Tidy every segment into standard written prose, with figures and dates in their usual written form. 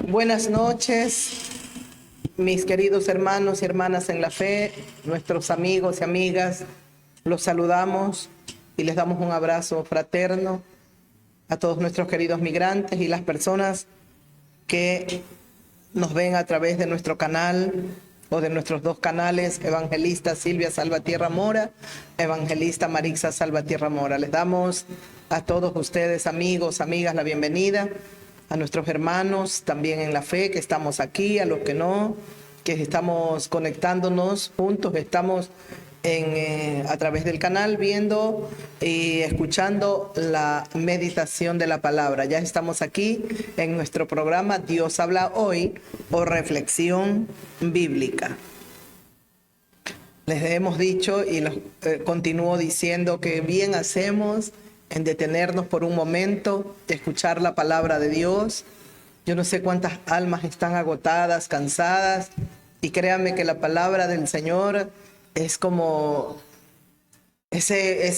Buenas noches, mis queridos hermanos y hermanas en la fe, nuestros amigos y amigas. Los saludamos y les damos un abrazo fraterno a todos nuestros queridos migrantes y las personas que nos ven a través de nuestro canal o de nuestros dos canales, Evangelista Silvia Salvatierra Mora, Evangelista Marixa Salvatierra Mora. Les damos a todos ustedes, amigos, amigas, la bienvenida. A nuestros hermanos también en la fe que estamos aquí, a los que no, que estamos conectándonos juntos, estamos a través del canal viendo y escuchando la meditación de la palabra. Ya estamos aquí en nuestro programa Dios habla hoy o reflexión bíblica. Les hemos dicho y continúo diciendo que bien hacemos en detenernos por un momento, escuchar la palabra de Dios. Yo no sé cuántas almas están agotadas, cansadas, y créanme que la palabra del Señor es como ese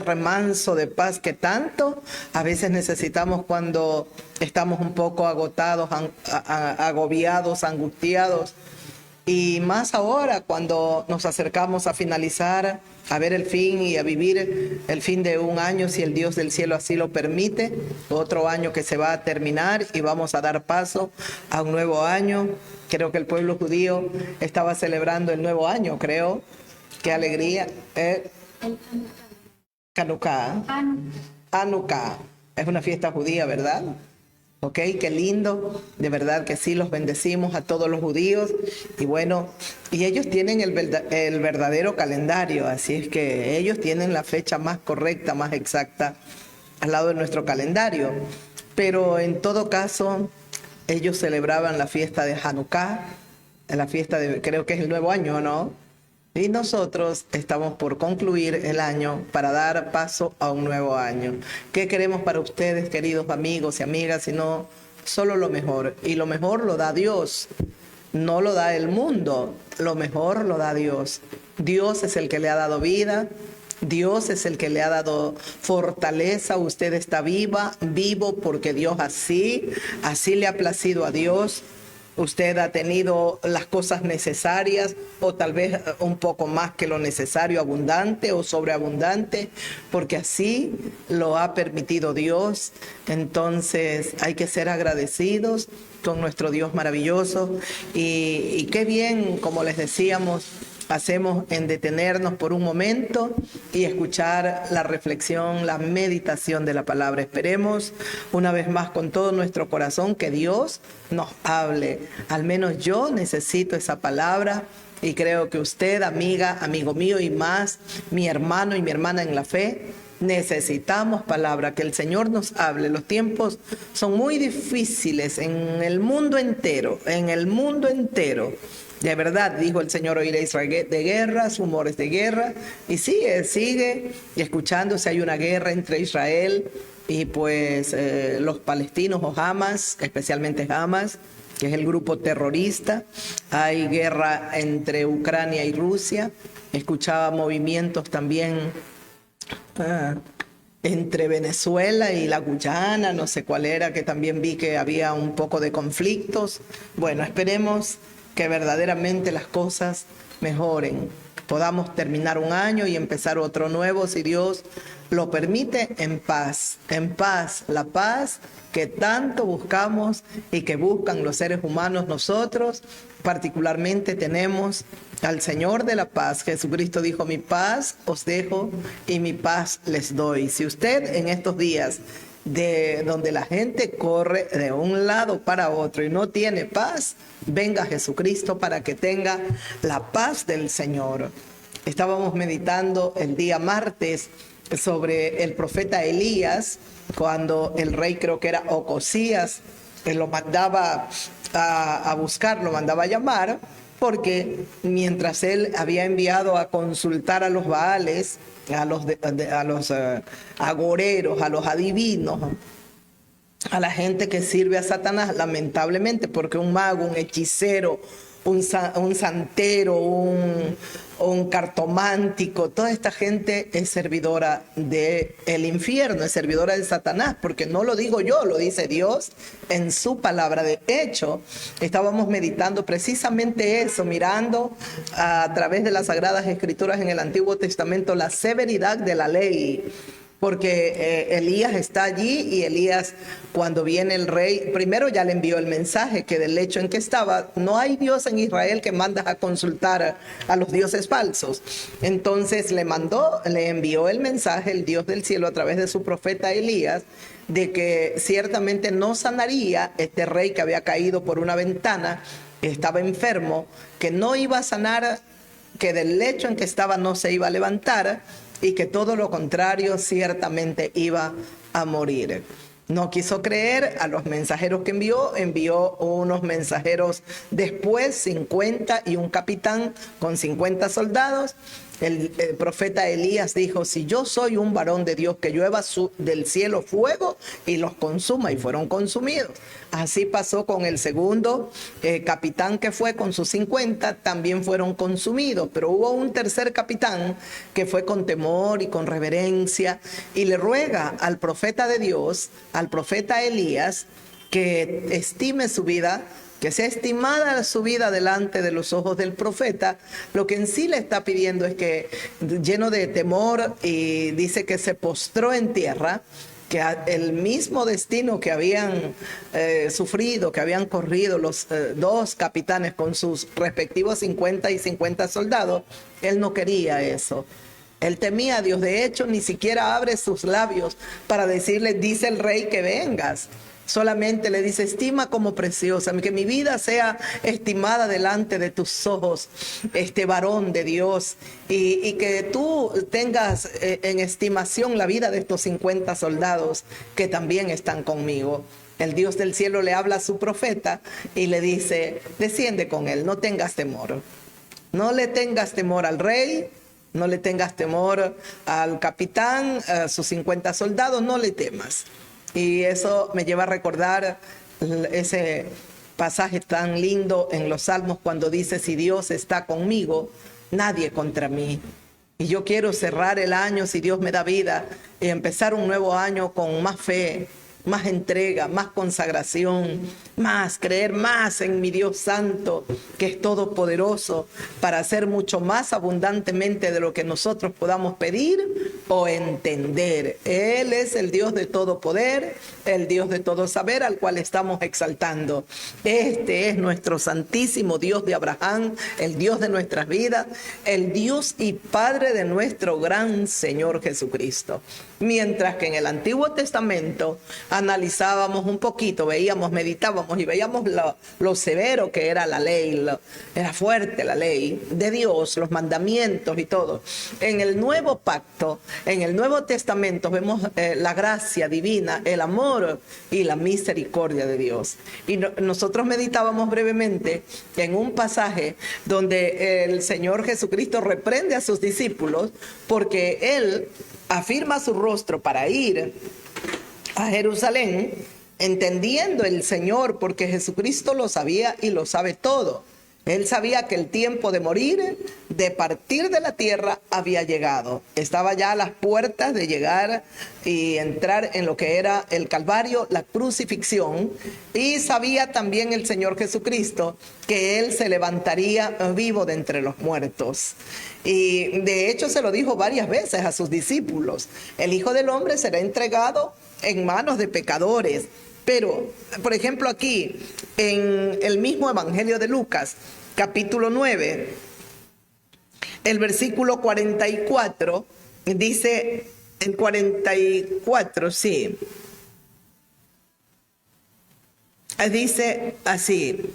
remanso de paz que tanto a veces necesitamos cuando estamos un poco agotados, agobiados, angustiados. Y más ahora cuando nos acercamos a finalizar, a ver el fin y a vivir el fin de un año, si el Dios del cielo así lo permite, otro año que se va a terminar y vamos a dar paso a un nuevo año. Creo que el pueblo judío estaba celebrando el nuevo año, creo. Qué alegría. Hanukkah. Hanukkah. Es una fiesta judía, ¿verdad? Ok, qué lindo, de verdad que sí, los bendecimos a todos los judíos. Y bueno, y ellos tienen el verdadero calendario, así es que ellos tienen la fecha más correcta, más exacta al lado de nuestro calendario. Pero en todo caso, ellos celebraban la fiesta de Hanukkah, la fiesta de, creo que es el nuevo año, ¿no? Y nosotros estamos por concluir el año para dar paso a un nuevo año. ¿Qué queremos para ustedes, queridos amigos y amigas? Sino solo lo mejor. Y lo mejor lo da Dios. No lo da el mundo. Lo mejor lo da Dios. Dios es el que le ha dado vida. Dios es el que le ha dado fortaleza. Usted está vivo porque Dios así le ha placido a Dios. Usted ha tenido las cosas necesarias o tal vez un poco más que lo necesario, abundante o sobreabundante, porque así lo ha permitido Dios. Entonces hay que ser agradecidos con nuestro Dios maravilloso y qué bien, como les decíamos, hacemos en detenernos por un momento y escuchar la reflexión, la meditación de la palabra. Esperemos una vez más con todo nuestro corazón que Dios nos hable. Al menos yo necesito esa palabra y creo que usted, amiga, amigo mío y más, mi hermano y mi hermana en la fe, necesitamos palabra, que el Señor nos hable. Los tiempos son muy difíciles en el mundo entero, De verdad, dijo el Señor, oiréis de guerras, rumores de guerra. Y sí, él sigue escuchándose. Hay una guerra entre Israel y pues los palestinos o Hamas, especialmente Hamas, que es el grupo terrorista. Hay guerra entre Ucrania y Rusia. Escuchaba movimientos también entre Venezuela y la Guyana, no sé cuál era, que también vi que había un poco de conflictos. Bueno, esperemos que verdaderamente las cosas mejoren, podamos terminar un año y empezar otro nuevo, si Dios lo permite, en paz, la paz que tanto buscamos y que buscan los seres humanos. Nosotros particularmente tenemos al Señor de la paz. Jesucristo dijo, mi paz os dejo y mi paz les doy. Si usted en estos días de donde la gente corre de un lado para otro y no tiene paz, venga Jesucristo para que tenga la paz del Señor. Estábamos meditando el día martes sobre el profeta Elías, cuando el rey, creo que era Ocosías, lo mandaba a buscar, lo mandaba a llamar, porque mientras él había enviado a consultar a los baales, a los agoreros, a los adivinos, a la gente que sirve a Satanás, lamentablemente, porque un mago, un hechicero, un santero, un cartomántico, toda esta gente es servidora del infierno, es servidora de Satanás, porque no lo digo yo, lo dice Dios en su palabra. De hecho, estábamos meditando precisamente eso, mirando a través de las Sagradas Escrituras en el Antiguo Testamento la severidad de la ley. Porque Elías está allí y Elías, cuando viene el rey, primero ya le envió el mensaje que del hecho en que estaba, no hay Dios en Israel que mandas a consultar a los dioses falsos. Entonces le envió el mensaje, el Dios del cielo, a través de su profeta Elías, de que ciertamente no sanaría este rey que había caído por una ventana, estaba enfermo, que no iba a sanar, que del lecho en que estaba no se iba a levantar, y que todo lo contrario ciertamente iba a morir. No quiso creer a los mensajeros que envió unos mensajeros después, 50 y un capitán con 50 soldados. El profeta Elías dijo, si yo soy un varón de Dios, que llueva del cielo fuego y los consuma, y fueron consumidos. Así pasó con el segundo capitán que fue con sus 50, también fueron consumidos, pero hubo un tercer capitán que fue con temor y con reverencia y le ruega al profeta de Dios, al profeta Elías, que estime su vida, que sea estimada su vida delante de los ojos del profeta. Lo que en sí le está pidiendo es que, lleno de temor, y dice que se postró en tierra, que el mismo destino que habían sufrido, que habían corrido los dos capitanes con sus respectivos 50 y 50 soldados, él no quería eso. Él temía a Dios. De hecho, ni siquiera abre sus labios para decirle, dice el rey que vengas. Solamente le dice, estima como preciosa, que mi vida sea estimada delante de tus ojos, este varón de Dios, y que tú tengas en estimación la vida de estos 50 soldados que también están conmigo. El Dios del cielo le habla a su profeta y le dice, desciende con él, no tengas temor. No le tengas temor al rey, no le tengas temor al capitán, a sus 50 soldados, no le temas. Y eso me lleva a recordar ese pasaje tan lindo en los Salmos cuando dice, si Dios está conmigo, nadie contra mí. Y yo quiero cerrar el año, si Dios me da vida, y empezar un nuevo año con más fe, más entrega, más consagración, más creer más en mi Dios santo, que es todopoderoso, para hacer mucho más abundantemente de lo que nosotros podamos pedir o entender. Él es el Dios de todo poder, el Dios de todo saber, al cual estamos exaltando. Este es nuestro santísimo Dios de Abraham, el Dios de nuestras vidas, el Dios y Padre de nuestro gran Señor Jesucristo. Mientras que en el Antiguo Testamento analizábamos un poquito, veíamos, meditábamos y veíamos lo severo que era la ley, era fuerte la ley de Dios, los mandamientos y todo. En el Nuevo Pacto, en el Nuevo Testamento vemos la gracia divina, el amor y la misericordia de Dios. Y nosotros meditábamos brevemente en un pasaje donde el Señor Jesucristo reprende a sus discípulos porque Él afirma su rostro para ir a Jerusalén, entendiendo el Señor, porque Jesucristo lo sabía y lo sabe todo. Él sabía que el tiempo de morir, de partir de la tierra, había llegado. Estaba ya a las puertas de llegar y entrar en lo que era el Calvario, la crucifixión. Y sabía también el Señor Jesucristo que Él se levantaría vivo de entre los muertos. Y de hecho se lo dijo varias veces a sus discípulos. El Hijo del Hombre será entregado en manos de pecadores. Pero, por ejemplo, aquí, en el mismo Evangelio de Lucas, capítulo 9, el versículo 44, dice, el 44, sí, dice así,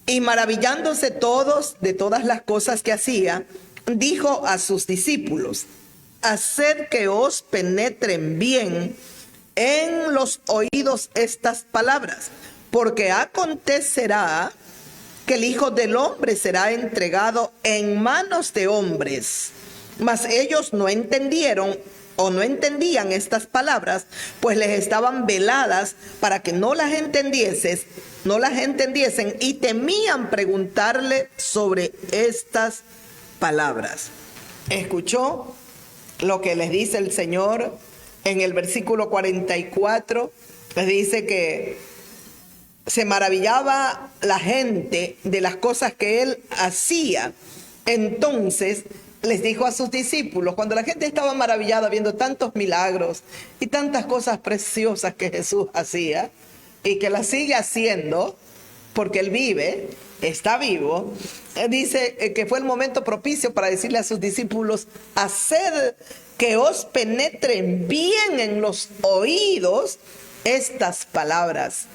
y maravillándose todos de todas las cosas que hacía, dijo a sus discípulos, haced que os penetren bien en los oídos estas palabras, porque acontecerá que el Hijo del Hombre será entregado en manos de hombres. Mas ellos no entendieron o no entendían estas palabras, pues les estaban veladas para que no las entendiesen y temían preguntarle sobre estas palabras. ¿Escuchó lo que les dice el Señor en el versículo 44? Les dice que se maravillaba la gente de las cosas que él hacía. Entonces les dijo a sus discípulos, cuando la gente estaba maravillada viendo tantos milagros y tantas cosas preciosas que Jesús hacía y que las sigue haciendo, porque él vive, está vivo, dice que fue el momento propicio para decirle a sus discípulos: haced que os penetren bien en los oídos estas palabras.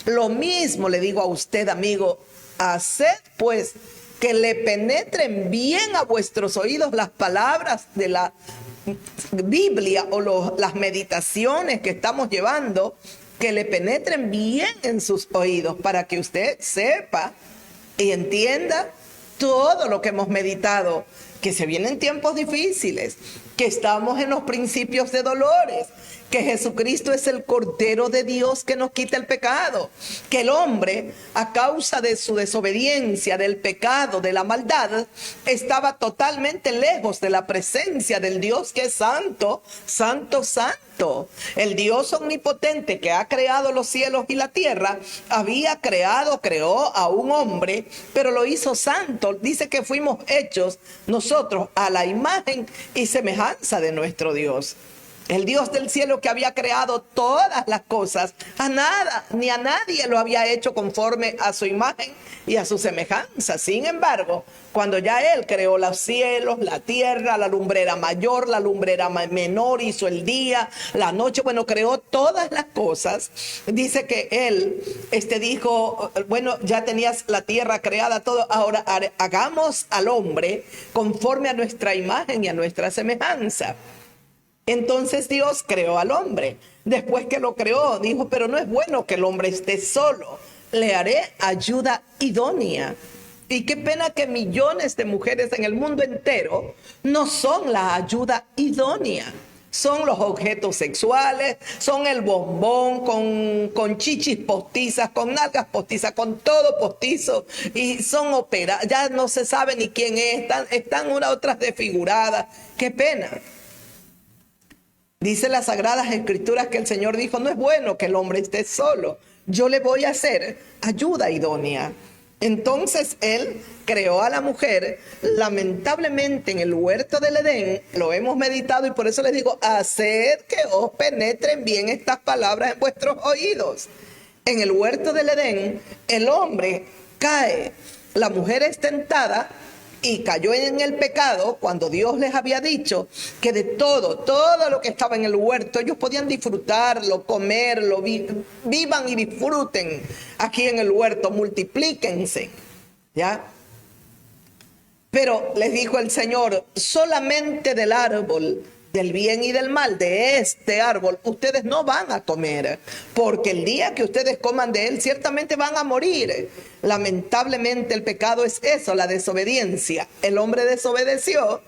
Lo mismo le digo a usted, amigo, haced pues que le penetren bien a vuestros oídos las palabras de la Biblia o las meditaciones que estamos llevando, que le penetren bien en sus oídos para que usted sepa y entienda todo lo que hemos meditado, que se vienen tiempos difíciles, que estamos en los principios de dolores, que Jesucristo es el Cordero de Dios que nos quita el pecado, que el hombre, a causa de su desobediencia, del pecado, de la maldad, estaba totalmente lejos de la presencia del Dios que es santo, santo, santo. El Dios omnipotente que ha creado los cielos y la tierra, creó a un hombre, pero lo hizo santo. Dice que fuimos hechos nosotros a la imagen y semejanza de nuestro Dios. El Dios del cielo que había creado todas las cosas, a nada ni a nadie lo había hecho conforme a su imagen y a su semejanza. Sin embargo, cuando ya Él creó los cielos, la tierra, la lumbrera mayor, la lumbrera menor, hizo el día, la noche, creó todas las cosas. Dice que Él dijo, ya tenías la tierra creada, todo, ahora hagamos al hombre conforme a nuestra imagen y a nuestra semejanza. Entonces Dios creó al hombre. Después que lo creó, dijo, pero no es bueno que el hombre esté solo. Le haré ayuda idónea. Y qué pena que millones de mujeres en el mundo entero no son la ayuda idónea. Son los objetos sexuales, son el bombón con chichis postizas, con nalgas postizas, con todo postizo, y son operadas. Ya no se sabe ni quién es, están unas otras desfiguradas. Qué pena. Dice las Sagradas Escrituras que el Señor dijo, no es bueno que el hombre esté solo, yo le voy a hacer ayuda idónea. Entonces Él creó a la mujer, lamentablemente en el huerto del Edén, lo hemos meditado y por eso les digo, haced que os penetren bien estas palabras en vuestros oídos. En el huerto del Edén, el hombre cae, la mujer es tentada, y cayó en el pecado cuando Dios les había dicho que de todo lo que estaba en el huerto, ellos podían disfrutarlo, comerlo, vivan y disfruten aquí en el huerto, multiplíquense, ¿ya? Pero les dijo el Señor, solamente del árbol del bien y del mal, de este árbol, ustedes no van a comer, porque el día que ustedes coman de él, ciertamente van a morir. Lamentablemente el pecado es eso, la desobediencia. El hombre desobedeció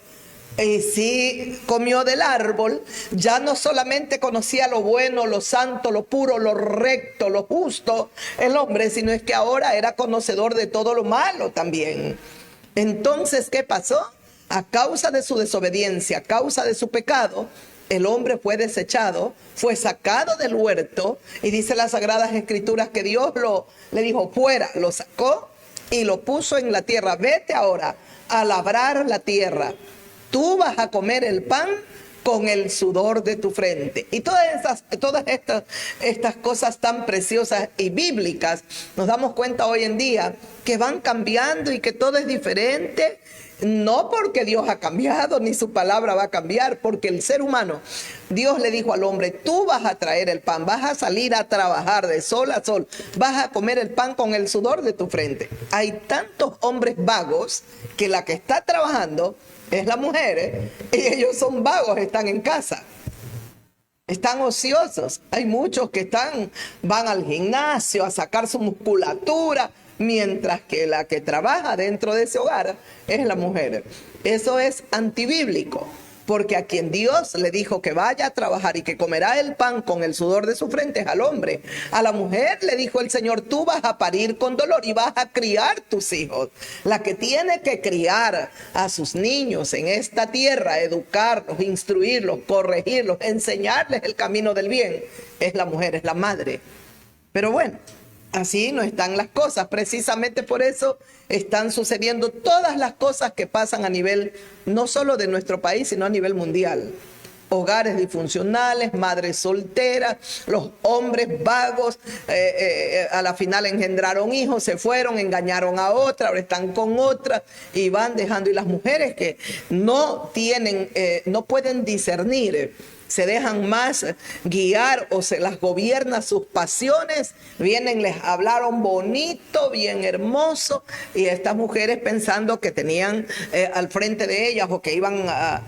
y sí comió del árbol, ya no solamente conocía lo bueno, lo santo, lo puro, lo recto, lo justo, el hombre, sino es que ahora era conocedor de todo lo malo también. Entonces, ¿qué pasó? A causa de su desobediencia, a causa de su pecado, el hombre fue desechado, fue sacado del huerto, y dice las Sagradas Escrituras que Dios le dijo fuera, lo sacó y lo puso en la tierra. Vete ahora a labrar la tierra, tú vas a comer el pan con el sudor de tu frente. Y todas estas cosas tan preciosas y bíblicas, nos damos cuenta hoy en día que van cambiando y que todo es diferente. No porque Dios ha cambiado, ni su palabra va a cambiar, porque el ser humano, Dios le dijo al hombre, tú vas a traer el pan, vas a salir a trabajar de sol a sol, vas a comer el pan con el sudor de tu frente. Hay tantos hombres vagos que la que está trabajando es la mujer, y ellos son vagos, están en casa. Están ociosos. Hay muchos que van al gimnasio a sacar su musculatura, mientras que la que trabaja dentro de ese hogar es la mujer. Eso es antibíblico. porque a quien Dios le dijo que vaya a trabajar y que comerá el pan con el sudor de su frente es al hombre. A la mujer le dijo el Señor, tú vas a parir con dolor y vas a criar tus hijos. La que tiene que criar a sus niños en esta tierra, educarlos, instruirlos, corregirlos, enseñarles el camino del bien, es la mujer, es la madre. Pero bueno, así no están las cosas. Precisamente por eso están sucediendo todas las cosas que pasan a nivel, no solo de nuestro país, sino a nivel mundial. Hogares disfuncionales, madres solteras, los hombres vagos, a la final engendraron hijos, se fueron, engañaron a otra, ahora están con otra y van dejando. Y las mujeres que no tienen, no pueden discernir, se dejan más guiar o se las gobierna sus pasiones, vienen, les hablaron bonito, bien hermoso, y estas mujeres pensando que tenían al frente de ellas o que iban a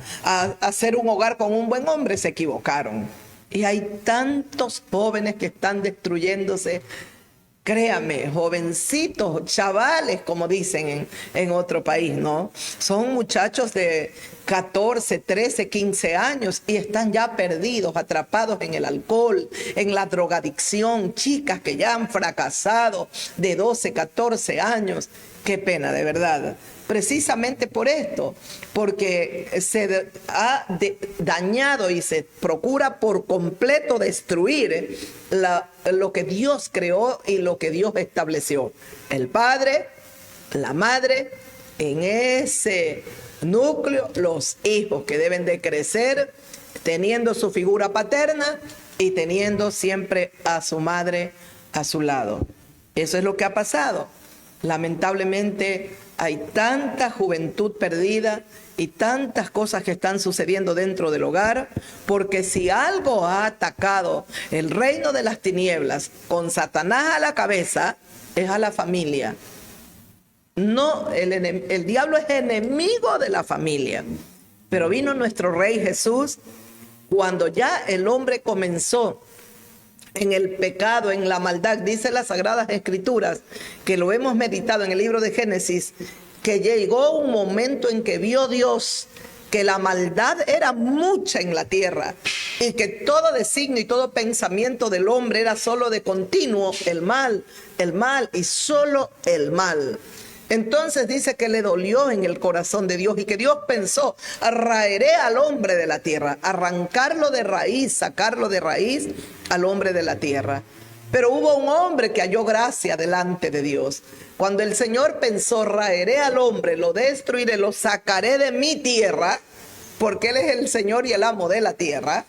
hacer un hogar con un buen hombre, se equivocaron. Y hay tantos jóvenes que están destruyéndose. Créame, jovencitos, chavales, como dicen en otro país, ¿no? Son muchachos de 14, 13, 15 años y están ya perdidos, atrapados en el alcohol, en la drogadicción. Chicas que ya han fracasado de 12, 14 años. Qué pena, de verdad. Precisamente por esto, porque se ha dañado y se procura por completo destruir lo que Dios creó y lo que Dios estableció. El padre, la madre, en ese núcleo, los hijos que deben de crecer teniendo su figura paterna y teniendo siempre a su madre a su lado. Eso es lo que ha pasado. Lamentablemente hay tanta juventud perdida y tantas cosas que están sucediendo dentro del hogar, porque si algo ha atacado el reino de las tinieblas con Satanás a la cabeza, es a la familia. No, el diablo es enemigo de la familia, pero vino nuestro Rey Jesús cuando ya el hombre comenzó en el pecado, en la maldad. Dice las Sagradas Escrituras, que lo hemos meditado en el libro de Génesis, que llegó un momento en que vio Dios que la maldad era mucha en la tierra y que todo designio y todo pensamiento del hombre era solo de continuo el mal y solo el mal. Entonces dice que le dolió en el corazón de Dios y que Dios pensó, raeré al hombre de la tierra, arrancarlo de raíz, sacarlo de raíz al hombre de la tierra. Pero hubo un hombre que halló gracia delante de Dios. Cuando el Señor pensó, raeré al hombre, lo destruiré, lo sacaré de mi tierra, porque Él es el Señor y el amo de la tierra,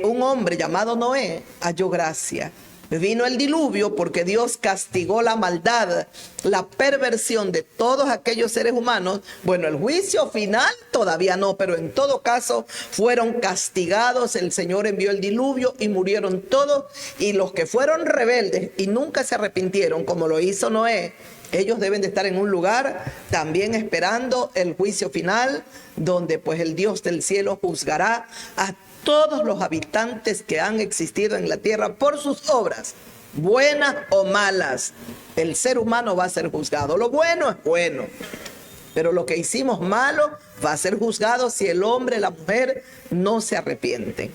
un hombre llamado Noé halló gracia. Vino el diluvio porque Dios castigó la maldad, la perversión de todos aquellos seres humanos. Bueno, el juicio final todavía no, pero en todo caso fueron castigados. El Señor envió el diluvio y murieron todos. Y los que fueron rebeldes y nunca se arrepintieron, como lo hizo Noé, ellos deben de estar en un lugar también esperando el juicio final, donde pues el Dios del cielo juzgará a todos los habitantes que han existido en la tierra por sus obras, buenas o malas. El ser humano va a ser juzgado. Lo bueno es bueno, pero lo que hicimos malo va a ser juzgado si el hombre, la mujer no se arrepienten.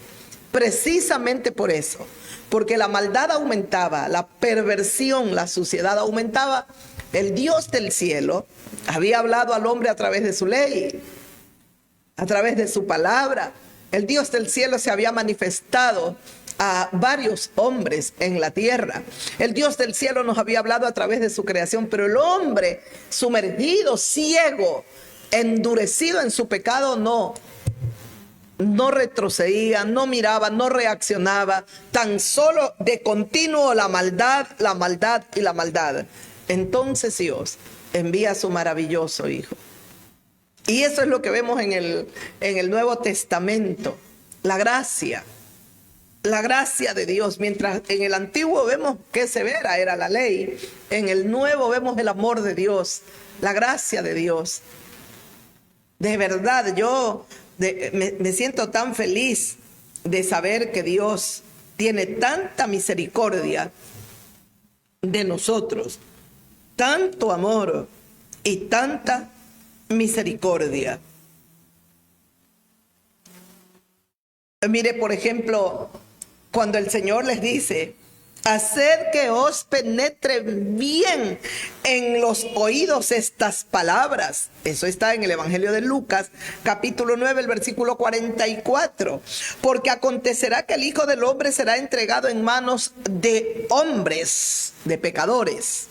Precisamente por eso, porque la maldad aumentaba, la perversión, la suciedad aumentaba, el Dios del cielo había hablado al hombre a través de su ley, a través de su palabra. El Dios del cielo se había manifestado a varios hombres en la tierra. El Dios del cielo nos había hablado a través de su creación, pero el hombre sumergido, ciego, endurecido en su pecado, no retrocedía, no miraba, no reaccionaba, tan solo de continuo la maldad y la maldad. Entonces Dios envía a su maravilloso Hijo. Y eso es lo que vemos en el Nuevo Testamento, la gracia de Dios. Mientras en el Antiguo vemos qué severa era la ley, en el Nuevo vemos el amor de Dios, la gracia de Dios. De verdad, yo me siento tan feliz de saber que Dios tiene tanta misericordia de nosotros, tanto amor y tanta misericordia. Mire, por ejemplo, cuando el Señor les dice, haced que os penetre bien en los oídos estas palabras. Eso está en el Evangelio de Lucas, capítulo 9, el versículo 44. Porque acontecerá que el Hijo del Hombre será entregado en manos de hombres, de pecadores.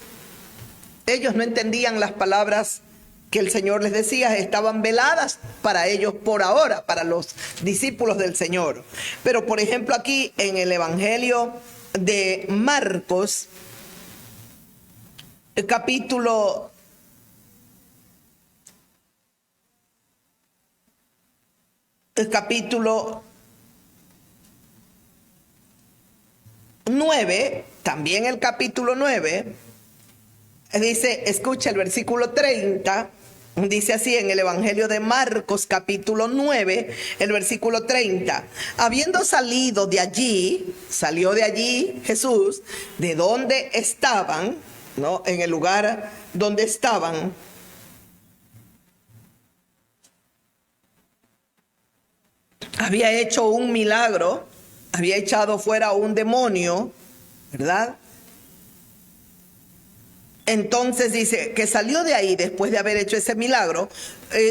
Ellos no entendían las palabras que el Señor les decía, estaban veladas para ellos por ahora, para los discípulos del Señor. Pero por ejemplo aquí en el Evangelio de Marcos, el capítulo 9, también el capítulo 9, dice, escucha el versículo 30, dice así en el Evangelio de Marcos, capítulo 9, el versículo 30. Habiendo salió de allí Jesús, de donde estaban, ¿no? En el lugar donde estaban. Había hecho un milagro, había echado fuera un demonio, ¿verdad? Entonces dice que salió de ahí después de haber hecho ese milagro,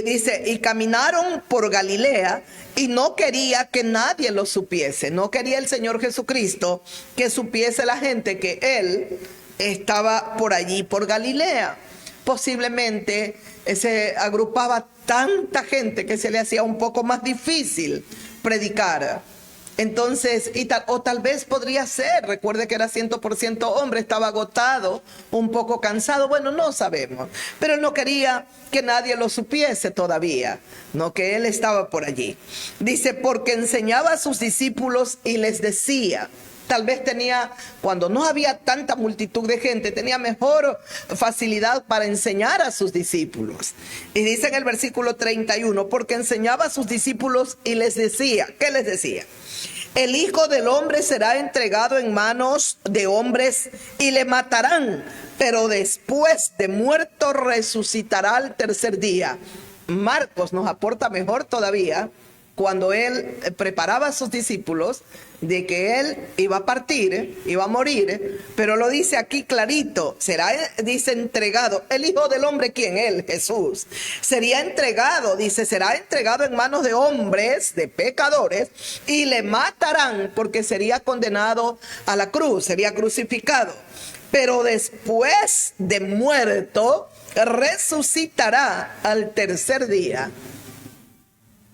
dice, y caminaron por Galilea y no quería que nadie lo supiese, no quería el Señor Jesucristo que supiese la gente que Él estaba por allí, por Galilea. Posiblemente se agrupaba tanta gente que se le hacía un poco más difícil predicar. Entonces, o tal vez podría ser, recuerde que era 100% hombre, estaba agotado, un poco cansado, bueno, no sabemos, pero él no quería que nadie lo supiese todavía, no, que él estaba por allí. Dice, porque enseñaba a sus discípulos y les decía, tal vez tenía, cuando no había tanta multitud de gente, tenía mejor facilidad para enseñar a sus discípulos. Y dice en el versículo 31, porque enseñaba a sus discípulos y les decía, ¿qué les decía? El Hijo del Hombre será entregado en manos de hombres y le matarán, pero después de muerto resucitará al tercer día. Marcos nos aporta mejor todavía cuando él preparaba a sus discípulos de que él iba a partir, iba a morir, pero lo dice aquí clarito, será, dice, entregado. El Hijo del Hombre, ¿quién? Él, Jesús. Sería entregado, dice, será entregado en manos de hombres, de pecadores, y le matarán porque sería condenado a la cruz, sería crucificado. Pero después de muerto, resucitará al tercer día.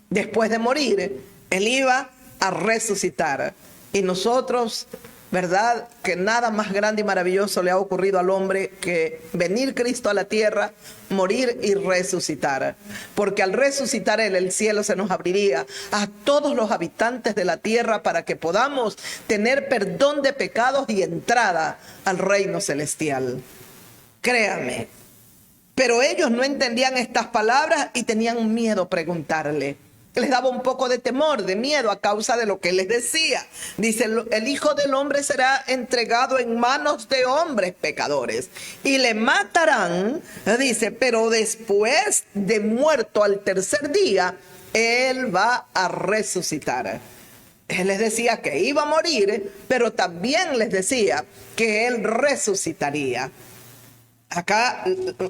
Después de morir, él iba a resucitar. Y nosotros, ¿verdad? Que nada más grande y maravilloso le ha ocurrido al hombre que venir Cristo a la tierra, morir y resucitar. Porque al resucitar él, el cielo se nos abriría a todos los habitantes de la tierra para que podamos tener perdón de pecados y entrada al reino celestial. Créanme. Pero ellos no entendían estas palabras y tenían miedo a preguntarle. Les daba un poco de temor, de miedo a causa de lo que les decía. Dice, el Hijo del Hombre será entregado en manos de hombres pecadores y le matarán, dice, pero después de muerto al tercer día, él va a resucitar. Él les decía que iba a morir, pero también les decía que él resucitaría. Acá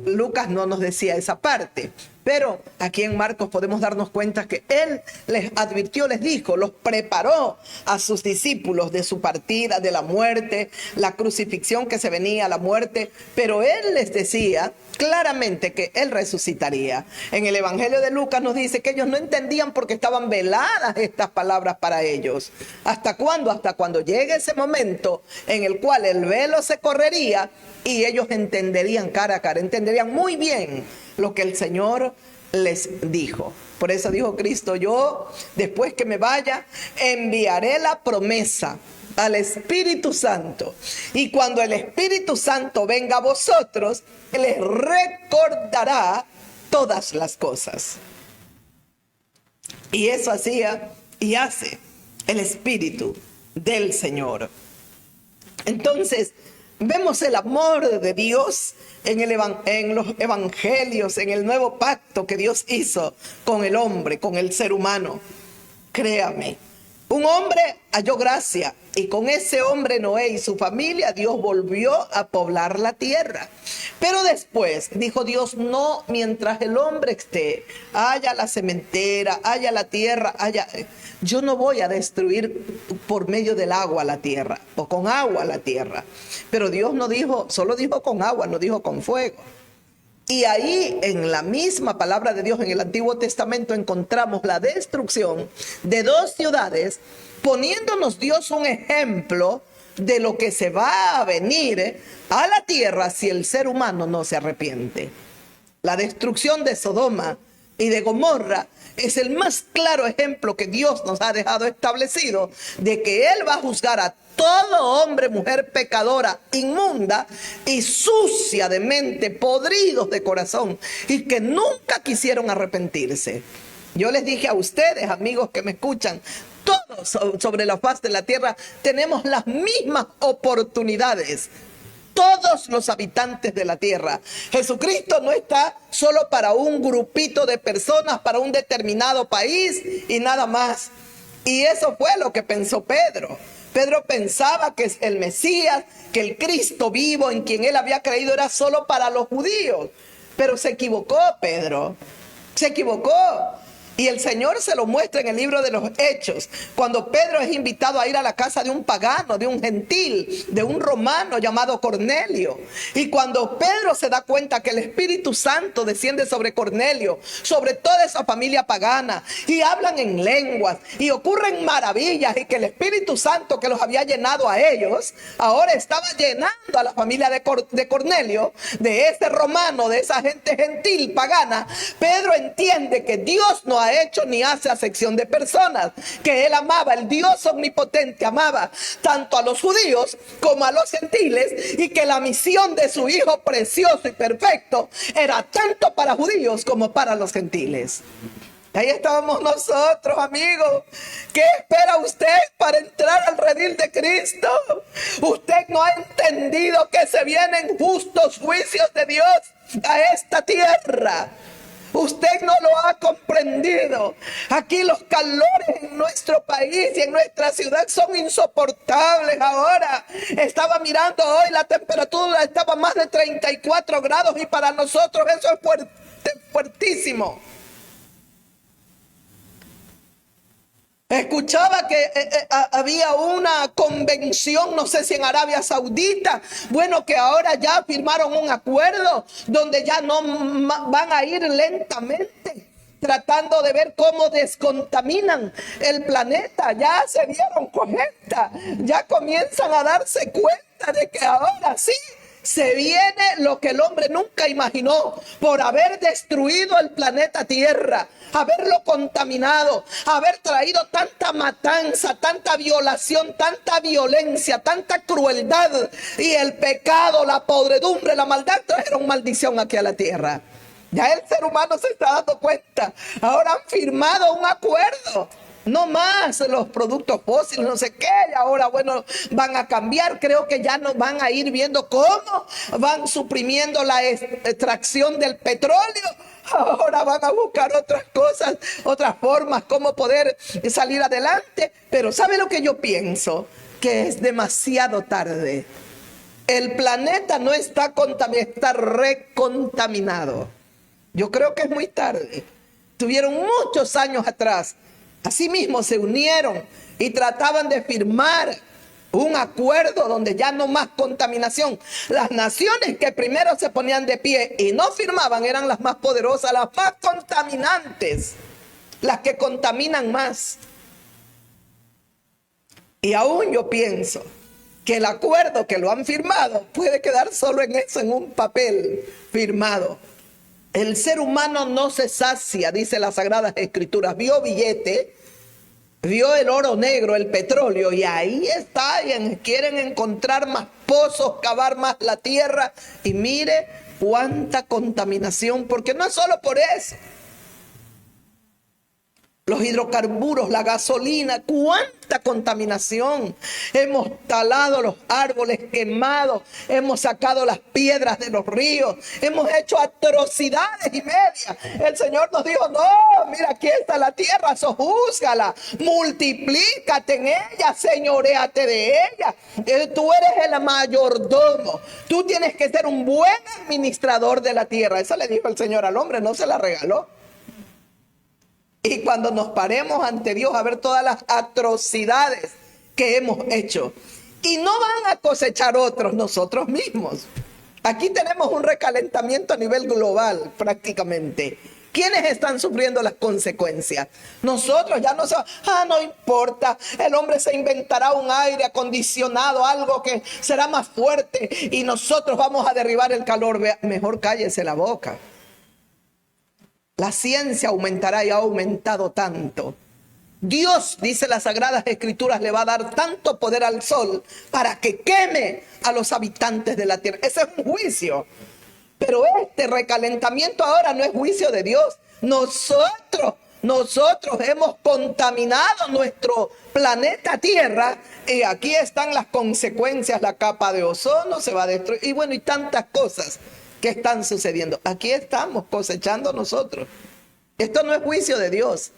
Lucas no nos decía esa parte, pero aquí en Marcos podemos darnos cuenta que él les advirtió, les dijo, los preparó a sus discípulos de su partida, de la muerte, la crucifixión que se venía, la muerte, pero él les decía claramente que él resucitaría. En el Evangelio de Lucas nos dice que ellos no entendían porque estaban veladas estas palabras para ellos. ¿Hasta cuándo? Hasta cuando llegue ese momento en el cual el velo se correría y ellos entenderían cara a cara, entenderían muy bien lo que el Señor les dijo. Por eso dijo Cristo, yo después que me vaya enviaré la promesa al Espíritu Santo, y cuando el Espíritu Santo venga a vosotros, les recordará todas las cosas. Y eso hacía y hace el Espíritu del Señor. Entonces, vemos el amor de Dios en los evangelios, en el nuevo pacto que Dios hizo con el hombre, con el ser humano. Créame, Un hombre halló gracia y con ese hombre Noé y su familia Dios volvió a poblar la tierra. Pero después dijo Dios, no, mientras el hombre esté, haya la sementera, haya la tierra, yo no voy a destruir por medio del agua la tierra o con agua la tierra. Pero Dios no dijo, solo dijo con agua, no dijo con fuego. Y ahí en la misma palabra de Dios en el Antiguo Testamento encontramos la destrucción de dos ciudades, poniéndonos Dios un ejemplo de lo que se va a venir a la tierra si el ser humano no se arrepiente. La destrucción de Sodoma y de Gomorra es el más claro ejemplo que Dios nos ha dejado establecido de que Él va a juzgar a todo hombre, mujer pecadora, inmunda y sucia de mente, podridos de corazón y que nunca quisieron arrepentirse. Yo les dije a ustedes, amigos que me escuchan, todos sobre la faz de la tierra tenemos las mismas oportunidades. Todos los habitantes de la tierra. Jesucristo no está solo para un grupito de personas, para un determinado país y nada más. Y eso fue lo que pensó Pedro. Pedro pensaba que el Mesías, que el Cristo vivo en quien él había creído era solo para los judíos. Pero se equivocó Pedro, se equivocó. Y el Señor se lo muestra en el libro de los Hechos, cuando Pedro es invitado a ir a la casa de un pagano, de un gentil, de un romano llamado Cornelio. Y cuando Pedro se da cuenta que el Espíritu Santo desciende sobre Cornelio, sobre toda esa familia pagana, y hablan en lenguas, y ocurren maravillas, y que el Espíritu Santo que los había llenado a ellos, ahora estaba llenando a la familia de Cornelio, de ese romano, de esa gente gentil, pagana. Pedro entiende que Dios no ha hecho ni hace acepción de personas, que él amaba, el Dios omnipotente amaba tanto a los judíos como a los gentiles, y que la misión de su hijo precioso y perfecto era tanto para judíos como para los gentiles. Ahí estábamos nosotros, amigos. ¿Qué espera usted para entrar al redil de Cristo? Usted no ha entendido que se vienen justos juicios de Dios a esta tierra. Usted no lo ha comprendido. Aquí los calores en nuestro país y en nuestra ciudad son insoportables ahora. Estaba mirando hoy, la temperatura estaba más de 34 grados y para nosotros eso es fuertísimo. Escuchaba que había una convención, no sé si en Arabia Saudita, bueno, que ahora ya firmaron un acuerdo donde ya no van a ir lentamente, tratando de ver cómo descontaminan el planeta. Ya se dieron cuenta, ya comienzan a darse cuenta de que ahora sí se viene lo que el hombre nunca imaginó por haber destruido el planeta Tierra, haberlo contaminado, haber traído tanta matanza, tanta violación, tanta violencia, tanta crueldad, y el pecado, la podredumbre, la maldad trajeron maldición aquí a la tierra. Ya el ser humano se está dando cuenta. Ahora han firmado un acuerdo. No más los productos fósiles, no sé qué, y ahora bueno, van a cambiar, creo que ya nos van a ir viendo cómo van suprimiendo la extracción del petróleo, ahora van a buscar otras cosas, otras formas, cómo poder salir adelante. Pero ¿sabe lo que yo pienso? Que es demasiado tarde. El planeta no está contaminado, está recontaminado. Yo creo que es muy tarde. Tuvieron muchos años atrás. Asimismo se unieron y trataban de firmar un acuerdo donde ya no más contaminación. Las naciones que primero se ponían de pie y no firmaban eran las más poderosas, las más contaminantes, las que contaminan más. Y aún yo pienso que el acuerdo que lo han firmado puede quedar solo en eso, en un papel firmado. El ser humano no se sacia, dice las Sagradas Escrituras. Vio billete, vio el oro negro, el petróleo, y ahí está. Y quieren encontrar más pozos, cavar más la tierra. Y mire cuánta contaminación, porque no es solo por eso. los hidrocarburos, la gasolina, cuánta contaminación. Hemos talado los árboles quemados, hemos sacado las piedras de los ríos, hemos hecho atrocidades y media. El Señor nos dijo, no, mira, aquí está la tierra, sojúzgala, multiplícate en ella, señoréate de ella. Tú eres el mayordomo, tú tienes que ser un buen administrador de la tierra. Eso le dijo el Señor al hombre, no se la regaló. Y cuando nos paremos ante Dios a ver todas las atrocidades que hemos hecho, y no van a cosechar otros, nosotros mismos. Aquí tenemos un recalentamiento a nivel global prácticamente. ¿Quiénes están sufriendo las consecuencias? Nosotros. Ya no no importa, el hombre se inventará un aire acondicionado, algo que será más fuerte y nosotros vamos a derribar el calor. Mejor cállese la boca. La ciencia aumentará y ha aumentado tanto. Dios, dice las Sagradas Escrituras, le va a dar tanto poder al sol para que queme a los habitantes de la tierra. Ese es un juicio. Pero este recalentamiento ahora no es juicio de Dios. Nosotros hemos contaminado nuestro planeta Tierra y aquí están las consecuencias. La capa de ozono se va a destruir y bueno, y tantas cosas que están sucediendo. Aquí estamos cosechando nosotros. Esto no es juicio de Dios.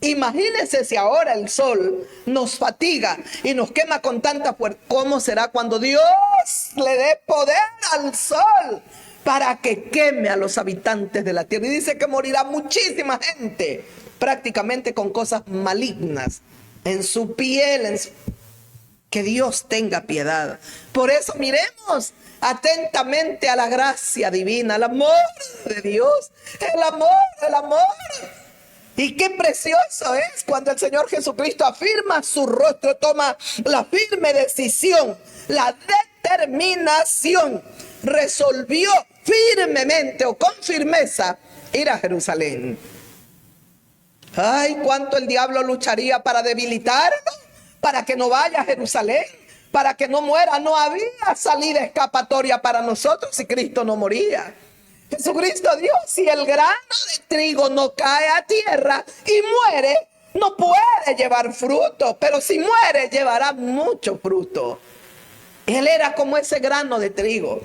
Imagínense si ahora el sol nos fatiga y nos quema con tanta fuerza. ¿Cómo será cuando Dios le dé poder al sol para que queme a los habitantes de la tierra? Y dice que morirá muchísima gente, prácticamente con cosas malignas en su piel. Que Dios tenga piedad. Por eso miremos atentamente a la gracia divina, al amor de Dios, el amor. Y qué precioso es cuando el Señor Jesucristo afirma su rostro, toma la firme decisión, la determinación, resolvió firmemente o con firmeza ir a Jerusalén. Ay, cuánto el diablo lucharía para debilitarlo, para que no vaya a Jerusalén, para que no muera. No había salida escapatoria para nosotros si Cristo no moría. Jesucristo dijo, si el grano de trigo no cae a tierra y muere, no puede llevar fruto, pero si muere, llevará mucho fruto. Él era como ese grano de trigo.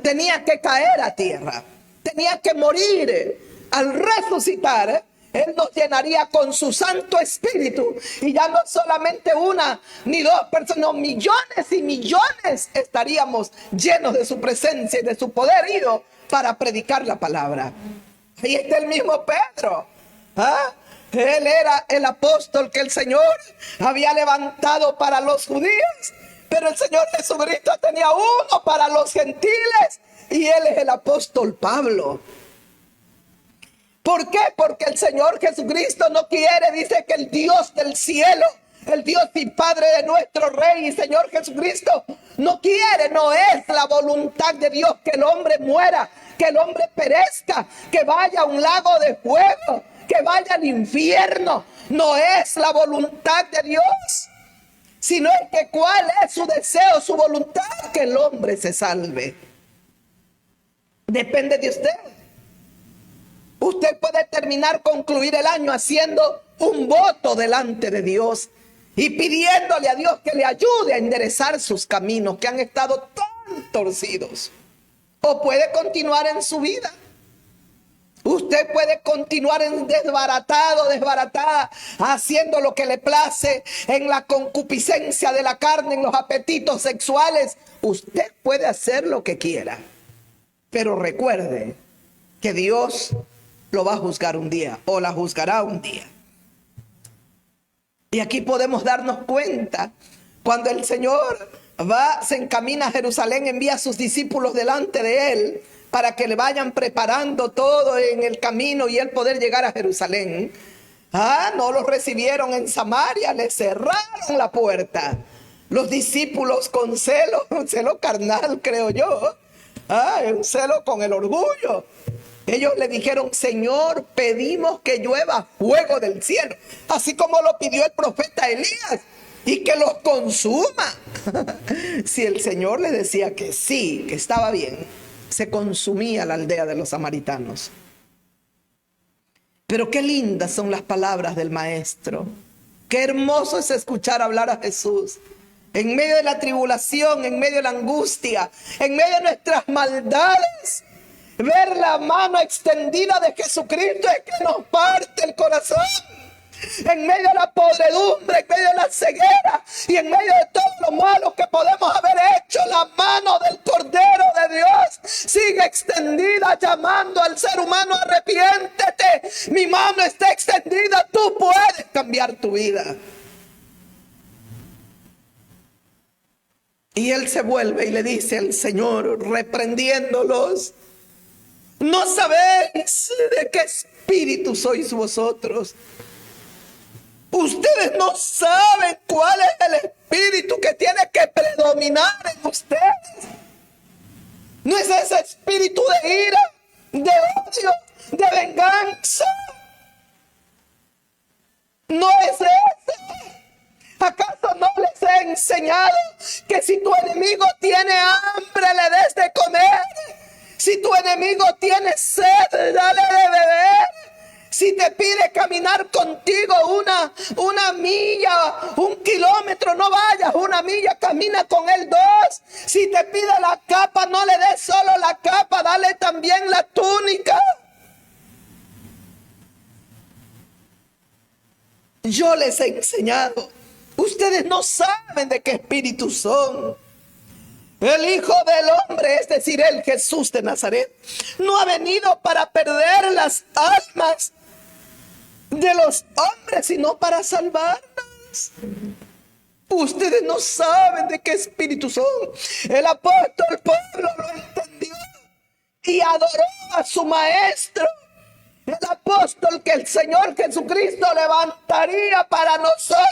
Tenía que caer a tierra, tenía que morir. Al resucitar, Él nos llenaría con su Santo Espíritu. Y ya no solamente una ni dos personas, no, millones y millones estaríamos llenos de su presencia y de su poder, ido para predicar la palabra. Ahí está el mismo Pedro. Él era el apóstol que el Señor había levantado para los judíos. Pero el Señor Jesucristo tenía uno para los gentiles. Y Él es el apóstol Pablo. ¿Por qué? Porque el Señor Jesucristo no quiere, dice que el Dios del cielo, el Dios y Padre de nuestro Rey y Señor Jesucristo, no quiere, no es la voluntad de Dios que el hombre muera, que el hombre perezca, que vaya a un lago de fuego, que vaya al infierno. No es la voluntad de Dios, sino es que cuál es su deseo, su voluntad, que el hombre se salve. Depende de usted. Usted puede concluir el año haciendo un voto delante de Dios y pidiéndole a Dios que le ayude a enderezar sus caminos que han estado tan torcidos. O puede continuar en su vida. Usted puede continuar en desbaratada, haciendo lo que le place, en la concupiscencia de la carne, en los apetitos sexuales. Usted puede hacer lo que quiera. Pero recuerde que Dios lo va a juzgar un día, o la juzgará un día. Y aquí podemos darnos cuenta, cuando el Señor se encamina a Jerusalén, envía a sus discípulos delante de Él, para que le vayan preparando todo en el camino y Él poder llegar a Jerusalén. No los recibieron en Samaria, le cerraron la puerta. Los discípulos con celo, un celo carnal, creo yo, un celo con el orgullo. Ellos le dijeron, Señor, pedimos que llueva fuego del cielo, así como lo pidió el profeta Elías, y que los consuma. Si el Señor le decía que sí, que estaba bien, se consumía la aldea de los samaritanos. Pero qué lindas son las palabras del Maestro. Qué hermoso es escuchar hablar a Jesús. En medio de la tribulación, en medio de la angustia, en medio de nuestras maldades, ver la mano extendida de Jesucristo es que nos parte el corazón. En medio de la podredumbre, en medio de la ceguera y en medio de todo lo malo que podemos haber hecho, la mano del Cordero de Dios sigue extendida, llamando al ser humano: arrepiéntete, mi mano está extendida, tú puedes cambiar tu vida. Y él se vuelve y le dice al Señor, reprendiéndolos: ¿no sabéis de qué espíritu sois vosotros? Ustedes no saben cuál es el espíritu que tiene que predominar en ustedes. No es ese espíritu de ira, de odio, de venganza. No es ese. ¿Acaso no les he enseñado que si tu enemigo tiene hambre, le des de comer? Si tu enemigo tiene sed, dale de beber. Si te pide caminar contigo una milla, 1 kilómetro, no vayas 1 milla, camina con él 2. Si te pide la capa, no le des solo la capa, dale también la túnica. Yo les he enseñado. Ustedes no saben de qué espíritu son. El Hijo del Hombre, es decir, el Jesús de Nazaret, no ha venido para perder las almas de los hombres, sino para salvarlas. Ustedes no saben de qué espíritu son. El apóstol Pablo lo entendió y adoró a su maestro, el apóstol que el Señor Jesucristo levantaría para nosotros.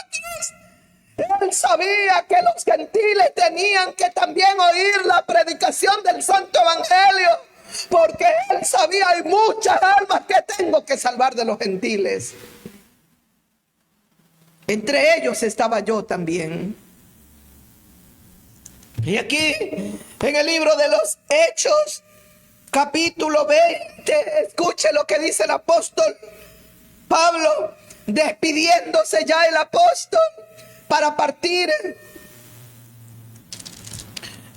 Él sabía que los gentiles tenían que también oír la predicación del Santo Evangelio, porque él sabía: hay muchas almas que tengo que salvar de los gentiles. Entre ellos estaba yo también. Y aquí, en el libro de los Hechos, capítulo 20, escuche lo que dice el apóstol Pablo, despidiéndose ya el apóstol para partir.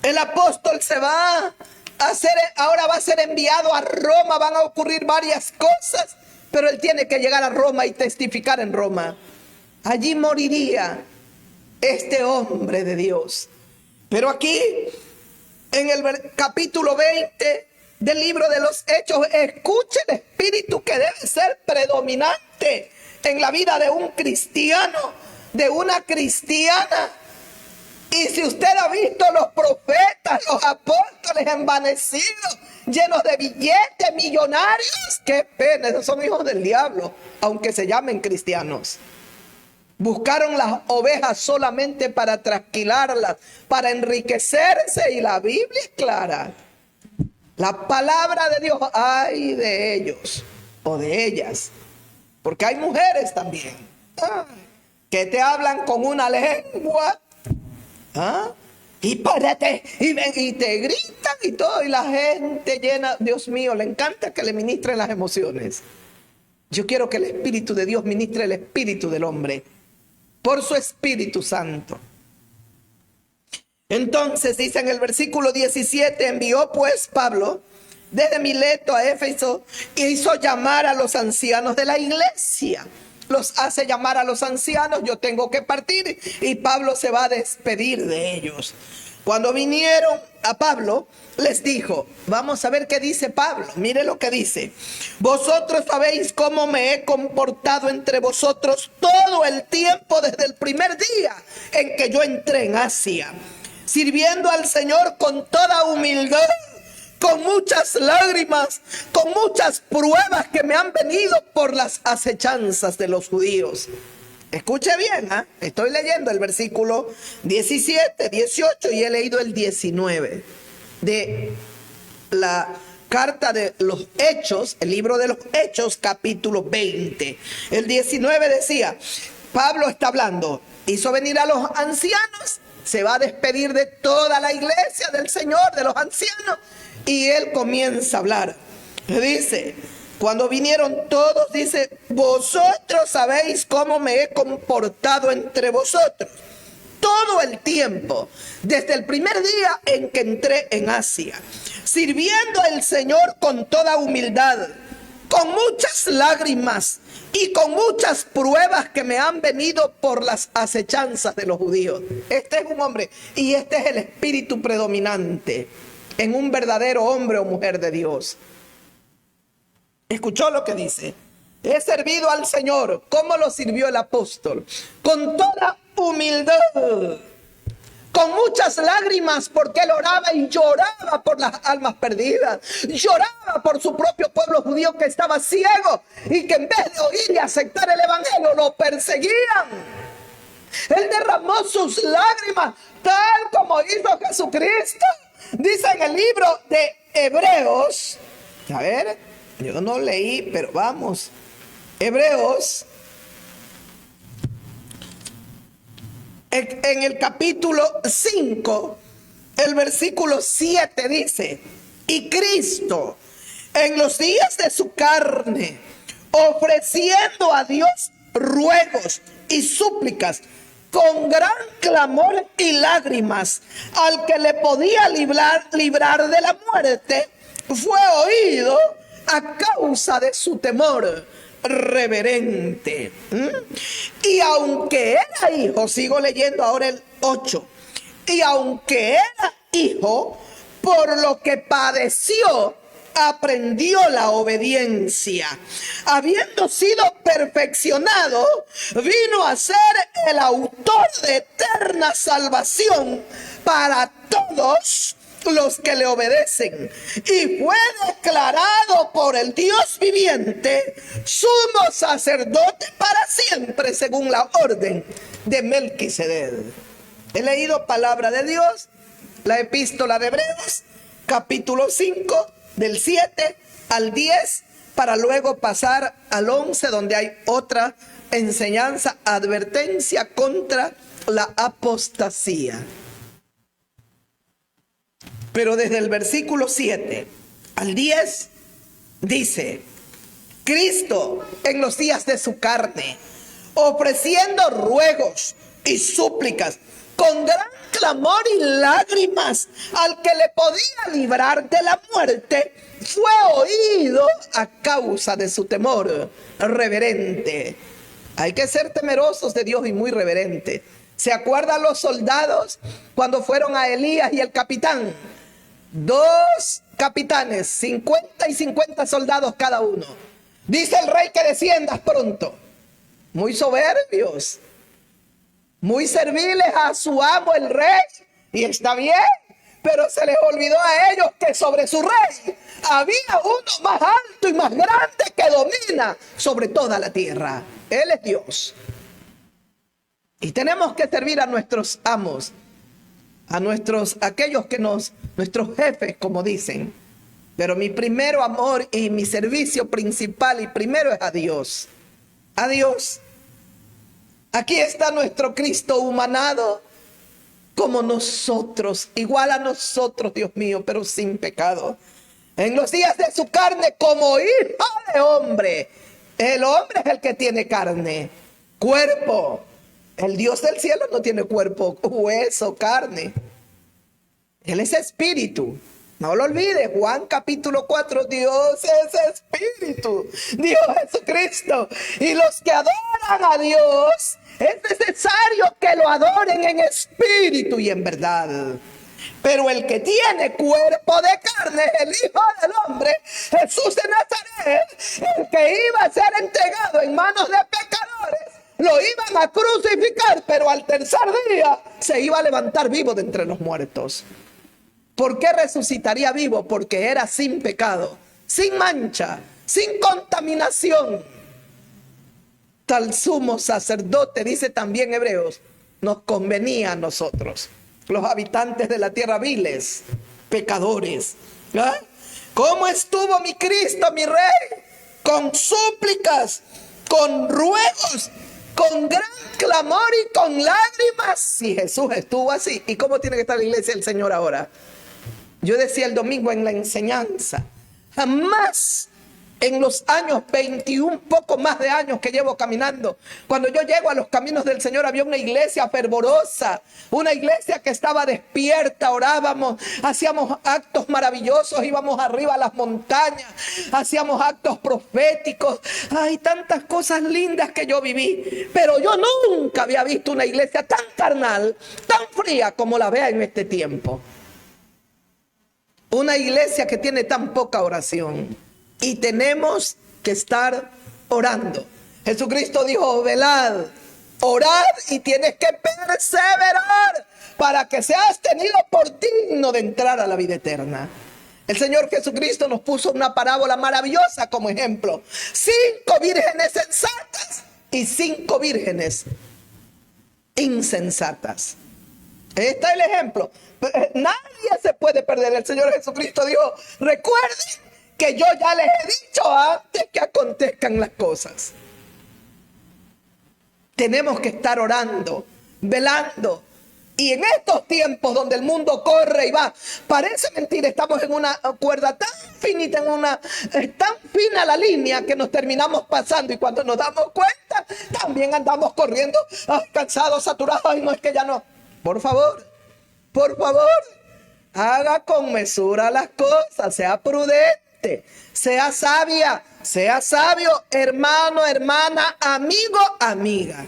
El apóstol se va a hacer, ahora va a ser enviado a Roma, van a ocurrir varias cosas, pero él tiene que llegar a Roma y testificar en Roma. Allí moriría este hombre de Dios. Pero aquí, en el capítulo 20 del libro de los Hechos, escuche el espíritu que debe ser predominante en la vida de un cristiano, de una cristiana. Y si usted ha visto los profetas, los apóstoles envanecidos, llenos de billetes millonarios, qué pena, esos son hijos del diablo, aunque se llamen cristianos. Buscaron las ovejas solamente para trasquilarlas, para enriquecerse, y la Biblia es clara. La palabra de Dios, ay de ellos o de ellas, porque hay mujeres también que te hablan con una lengua, y párate, y te gritan y todo, y la gente llena. Dios mío, le encanta que le ministren las emociones. Yo quiero que el Espíritu de Dios ministre el espíritu del hombre por su Espíritu Santo. Entonces dice en el versículo 17: envió pues Pablo desde Mileto a Éfeso e hizo llamar a los ancianos de la iglesia. Los hace llamar a los ancianos: yo tengo que partir, y Pablo se va a despedir de ellos. Cuando vinieron a Pablo, les dijo, vamos a ver qué dice Pablo, mire lo que dice: vosotros sabéis cómo me he comportado entre vosotros todo el tiempo desde el primer día en que yo entré en Asia, sirviendo al Señor con toda humildad, con muchas lágrimas, con muchas pruebas que me han venido por las acechanzas de los judíos. Escuche bien, estoy leyendo el versículo 17, 18 y he leído el 19 de la carta de los Hechos, el libro de los Hechos, capítulo 20. El 19 decía, Pablo está hablando, hizo venir a los ancianos, se va a despedir de toda la iglesia del Señor, de los ancianos, y él comienza a hablar. Dice: Cuando vinieron todos, dice, vosotros sabéis cómo me he comportado entre vosotros todo el tiempo, desde el primer día en que entré en Asia, sirviendo al Señor con toda humildad, con muchas lágrimas y con muchas pruebas que me han venido por las acechanzas de los judíos. Este es un hombre y este es el espíritu predominante en un verdadero hombre o mujer de Dios. ¿Escuchó lo que dice? He servido al Señor. ¿Cómo lo sirvió el apóstol? Con toda humildad, con muchas lágrimas, porque él oraba y lloraba por las almas perdidas, lloraba por su propio pueblo judío que estaba ciego y que en vez de oír y aceptar el evangelio lo perseguían. Él derramó sus lágrimas tal como hizo Jesucristo. Dice en el libro de Hebreos, a ver, yo no leí, pero vamos, Hebreos, en el capítulo 5, el versículo 7 dice, y Cristo en los días de su carne, ofreciendo a Dios ruegos y súplicas con gran clamor y lágrimas al que le podía librar de la muerte, fue oído a causa de su temor reverente. Y aunque era hijo, sigo leyendo ahora el 8, y aunque era hijo, por lo que padeció, aprendió la obediencia. Habiendo sido perfeccionado, vino a ser el autor de eterna salvación para todos los que le obedecen, y fue declarado por el Dios viviente sumo sacerdote para siempre, según la orden de Melquisedec. He leído palabra de Dios, la epístola de Hebreos, capítulo 5, del 7 al 10, para luego pasar al 11, donde hay otra enseñanza, advertencia contra la apostasía. Pero desde el versículo 7 al 10 dice, Cristo en los días de su carne, ofreciendo ruegos y súplicas con gran clamor y lágrimas al que le podía librar de la muerte, fue oído a causa de su temor reverente. Hay que ser temerosos de Dios y muy reverentes. ¿Se acuerdan los soldados cuando fueron a Elías y el capitán? 2 capitanes, 50 y 50 soldados cada uno. Dice el rey que desciendas pronto. Muy soberbios, muy serviles a su amo el rey, y está bien, pero se les olvidó a ellos que sobre su rey había uno más alto y más grande que domina sobre toda la tierra. Él es Dios. Y tenemos que servir a nuestros amos, a aquellos que nuestros jefes, como dicen. Pero mi primero amor y mi servicio principal y primero es a Dios. A Dios. Aquí está nuestro Cristo humanado como nosotros, igual a nosotros, Dios mío, pero sin pecado. En los días de su carne como hijo de hombre. El hombre es el que tiene carne, cuerpo. El Dios del cielo no tiene cuerpo, hueso, carne. Él es espíritu. No lo olvides, Juan capítulo 4, Dios es espíritu, Dios Jesucristo. Y los que adoran a Dios, es necesario que lo adoren en espíritu y en verdad. Pero el que tiene cuerpo de carne es el Hijo del Hombre, Jesús de Nazaret, el que iba a ser entregado en manos de pecadores. Lo iban a crucificar, pero al tercer día se iba a levantar vivo de entre los muertos. ¿Por qué resucitaría vivo? Porque era sin pecado, sin mancha, sin contaminación. Tal sumo sacerdote, dice también Hebreos, nos convenía a nosotros, los habitantes de la tierra viles, pecadores. ¿Ah? ¿Cómo estuvo mi Cristo, mi Rey? Con súplicas, con ruegos, con gran clamor y con lágrimas. Si Jesús estuvo así, ¿y cómo tiene que estar la iglesia del Señor ahora? Yo decía el domingo en la enseñanza, jamás En los años 21, poco más de años que llevo caminando, cuando yo llego a los caminos del Señor, había una iglesia fervorosa, una iglesia que estaba despierta, orábamos, hacíamos actos maravillosos, íbamos arriba a las montañas, hacíamos actos proféticos. Hay tantas cosas lindas que yo viví, pero yo nunca había visto una iglesia tan carnal, tan fría como la vea en este tiempo. Una iglesia que tiene tan poca oración. Y tenemos que estar orando. Jesucristo dijo: velad, orad, y tienes que perseverar para que seas tenido por digno de entrar a la vida eterna. El Señor Jesucristo nos puso una parábola maravillosa como ejemplo. 5 vírgenes sensatas y 5 vírgenes insensatas. Ahí está el ejemplo. Nadie se puede perder. El Señor Jesucristo dijo: recuerden que yo ya les he dicho antes que acontezcan las cosas. Tenemos que estar orando, velando. Y en estos tiempos donde el mundo corre y va, parece mentira, estamos en una cuerda tan finita, tan fina la línea que nos terminamos pasando, y cuando nos damos cuenta, también andamos corriendo, cansados, saturados. Ay, no, es que ya no. Por favor, haga con mesura las cosas, sea prudente. Sea sabia, sea sabio, hermano, hermana, amigo, amiga.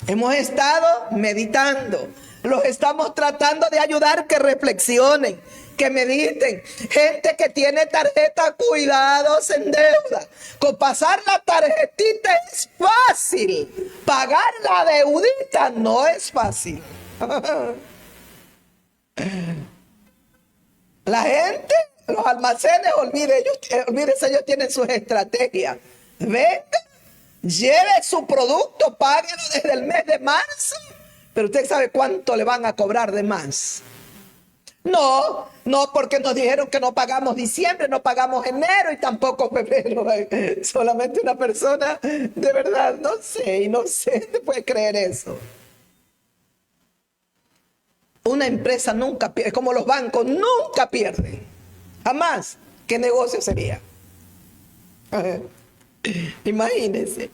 Hemos estado meditando, los estamos tratando de ayudar, que reflexionen, que mediten. Gente que tiene tarjeta, cuidado, se endeuda. Con pasar la tarjetita es fácil, pagar la deudita no es fácil. La gente, los almacenes, olvídese, ellos tienen sus estrategias. Venga, lleve su producto, páguelo desde el mes de marzo, pero usted sabe cuánto le van a cobrar de más. No, porque nos dijeron que no pagamos diciembre, no pagamos enero y tampoco febrero. Solamente una persona, de verdad, no sé, ¿te puede creer eso? Una empresa nunca pierde, como los bancos, nunca pierden. Jamás. ¿Qué negocio sería? Imagínense.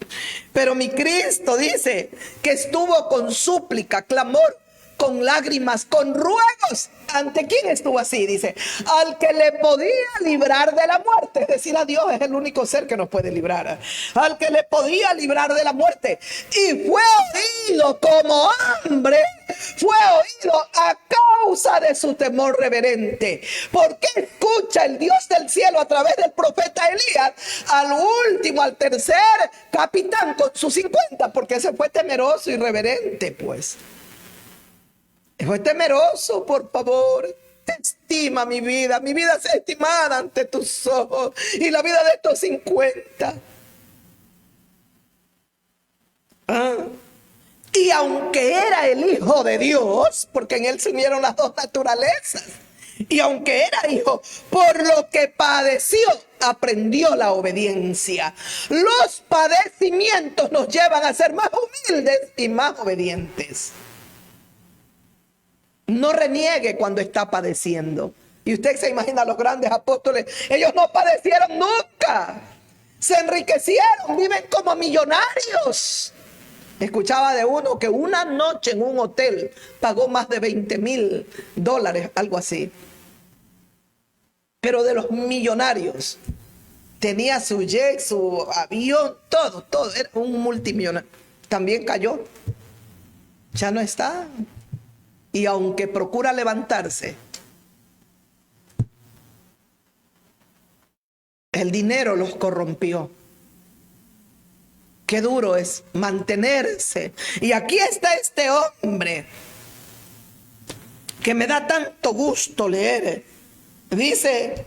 Pero mi Cristo dice que estuvo con súplica, clamor, con lágrimas, con ruegos. ¿Ante quién estuvo así? Dice, al que le podía librar de la muerte. Es decir, a Dios es el único ser que nos puede librar. Al que le podía librar de la muerte. Y fue oído como hombre. Fue oído a causa de su temor reverente. Porque escucha el Dios del cielo a través del profeta Elías al último, al tercer capitán con sus 50. Porque ese fue temeroso y reverente, pues. Fue temeroso. Por favor, estima mi vida es estimada ante tus ojos, y la vida de estos 50. Y aunque era el Hijo de Dios, porque en él se unieron las dos naturalezas, y aunque era hijo, por lo que padeció, aprendió la obediencia. Los padecimientos nos llevan a ser más humildes y más obedientes. No reniegue cuando está padeciendo. Y usted se imagina a los grandes apóstoles, ellos no padecieron nunca, se enriquecieron, viven como millonarios. Escuchaba de uno que una noche en un hotel pagó más de $20,000, algo así. Pero de los millonarios, tenía su jet, su avión, todo, era un multimillonario. También cayó, ya no está. Y aunque procura levantarse, el dinero los corrompió. Qué duro es mantenerse. Y aquí está este hombre que me da tanto gusto leer. Dice,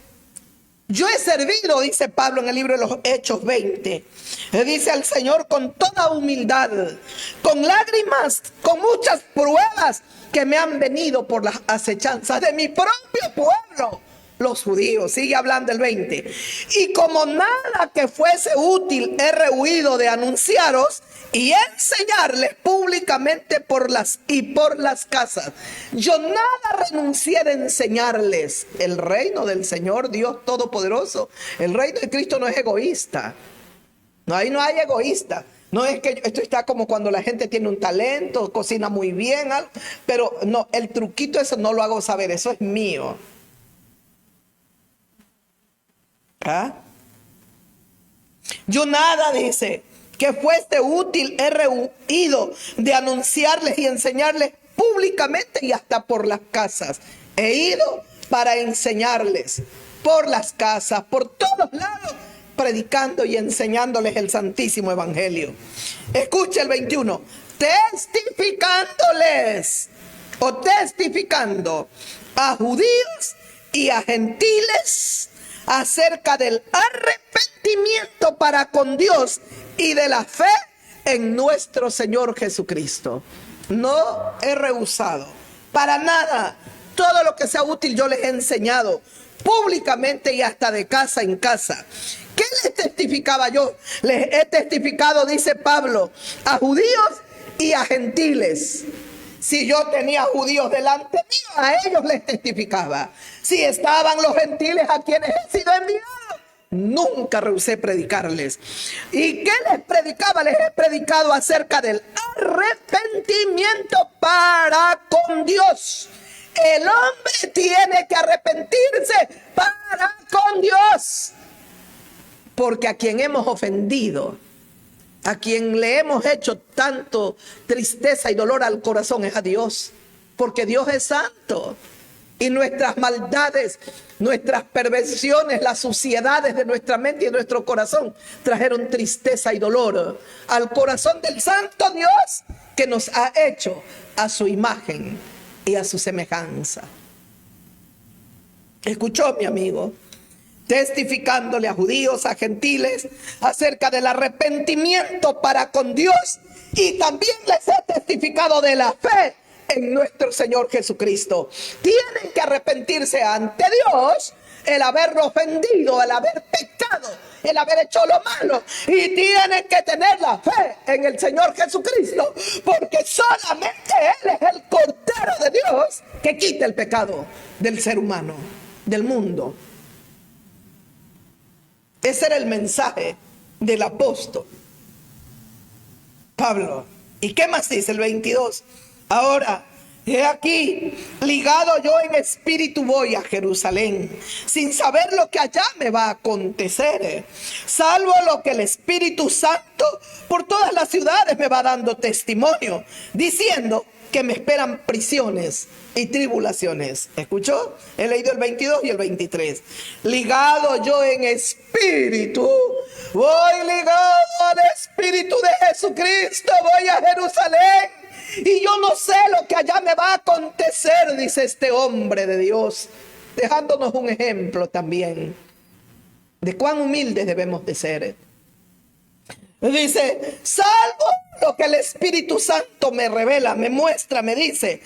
yo he servido, dice Pablo en el libro de los Hechos 20. Le dice al Señor con toda humildad, con lágrimas, con muchas pruebas que me han venido por las acechanzas de mi propio pueblo. los judíos. Sigue hablando el 20. Y como nada que fuese útil he rehuido de anunciaros y enseñarles públicamente por las casas. Yo nada renuncié de enseñarles. El reino del Señor Dios Todopoderoso, el reino de Cristo no es egoísta. No, ahí no hay egoísta. No es que esto está como cuando la gente tiene un talento, cocina muy bien, pero no, el truquito eso no lo hago saber, eso es mío. ¿Ah? Yo nada, dice, que fuese útil he rehuido de anunciarles y enseñarles públicamente y hasta por las casas. He ido para enseñarles por las casas, por todos lados, predicando y enseñándoles el santísimo evangelio. Escucha el 21. Testificándoles o testificando a judíos y a gentiles acerca del arrepentimiento para con Dios y de la fe en nuestro Señor Jesucristo. No he rehusado para nada. Todo lo que sea útil yo les he enseñado públicamente y hasta de casa en casa. ¿Qué les testificaba yo? Les he testificado, dice Pablo, a judíos y a gentiles. Si yo tenía judíos delante mío, a ellos les testificaba. Si estaban los gentiles a quienes he sido enviado, nunca rehusé predicarles. ¿Y qué les predicaba? Les he predicado acerca del arrepentimiento para con Dios. El hombre tiene que arrepentirse para con Dios. Porque a quien hemos ofendido, a quien le hemos hecho tanto tristeza y dolor al corazón es a Dios. Porque Dios es santo. Y nuestras maldades, nuestras perversiones, las suciedades de nuestra mente y de nuestro corazón trajeron tristeza y dolor al corazón del santo Dios que nos ha hecho a su imagen y a su semejanza. ¿Escuchó, mi amigo? Testificándole a judíos, a gentiles, acerca del arrepentimiento para con Dios, y también les he testificado de la fe en nuestro Señor Jesucristo. Tienen que arrepentirse ante Dios el haber ofendido, el haber pecado, el haber hecho lo malo, y tienen que tener la fe en el Señor Jesucristo, porque solamente Él es el Cordero de Dios que quita el pecado del ser humano, del mundo. Ese era el mensaje del apóstol Pablo. ¿Y qué más dice el 22? Ahora, he aquí, ligado yo en espíritu voy a Jerusalén, sin saber lo que allá me va a acontecer, salvo lo que el Espíritu Santo por todas las ciudades me va dando testimonio, diciendo que me esperan prisiones y tribulaciones. ¿Escuchó? He leído el 22 y el 23. Ligado yo en espíritu, voy ligado al espíritu de Jesucristo, voy a Jerusalén. Y yo no sé lo que allá me va a acontecer, dice este hombre de Dios, dejándonos un ejemplo también de cuán humildes debemos de ser. Dice, salvo lo que el Espíritu Santo me revela, me muestra, me dice,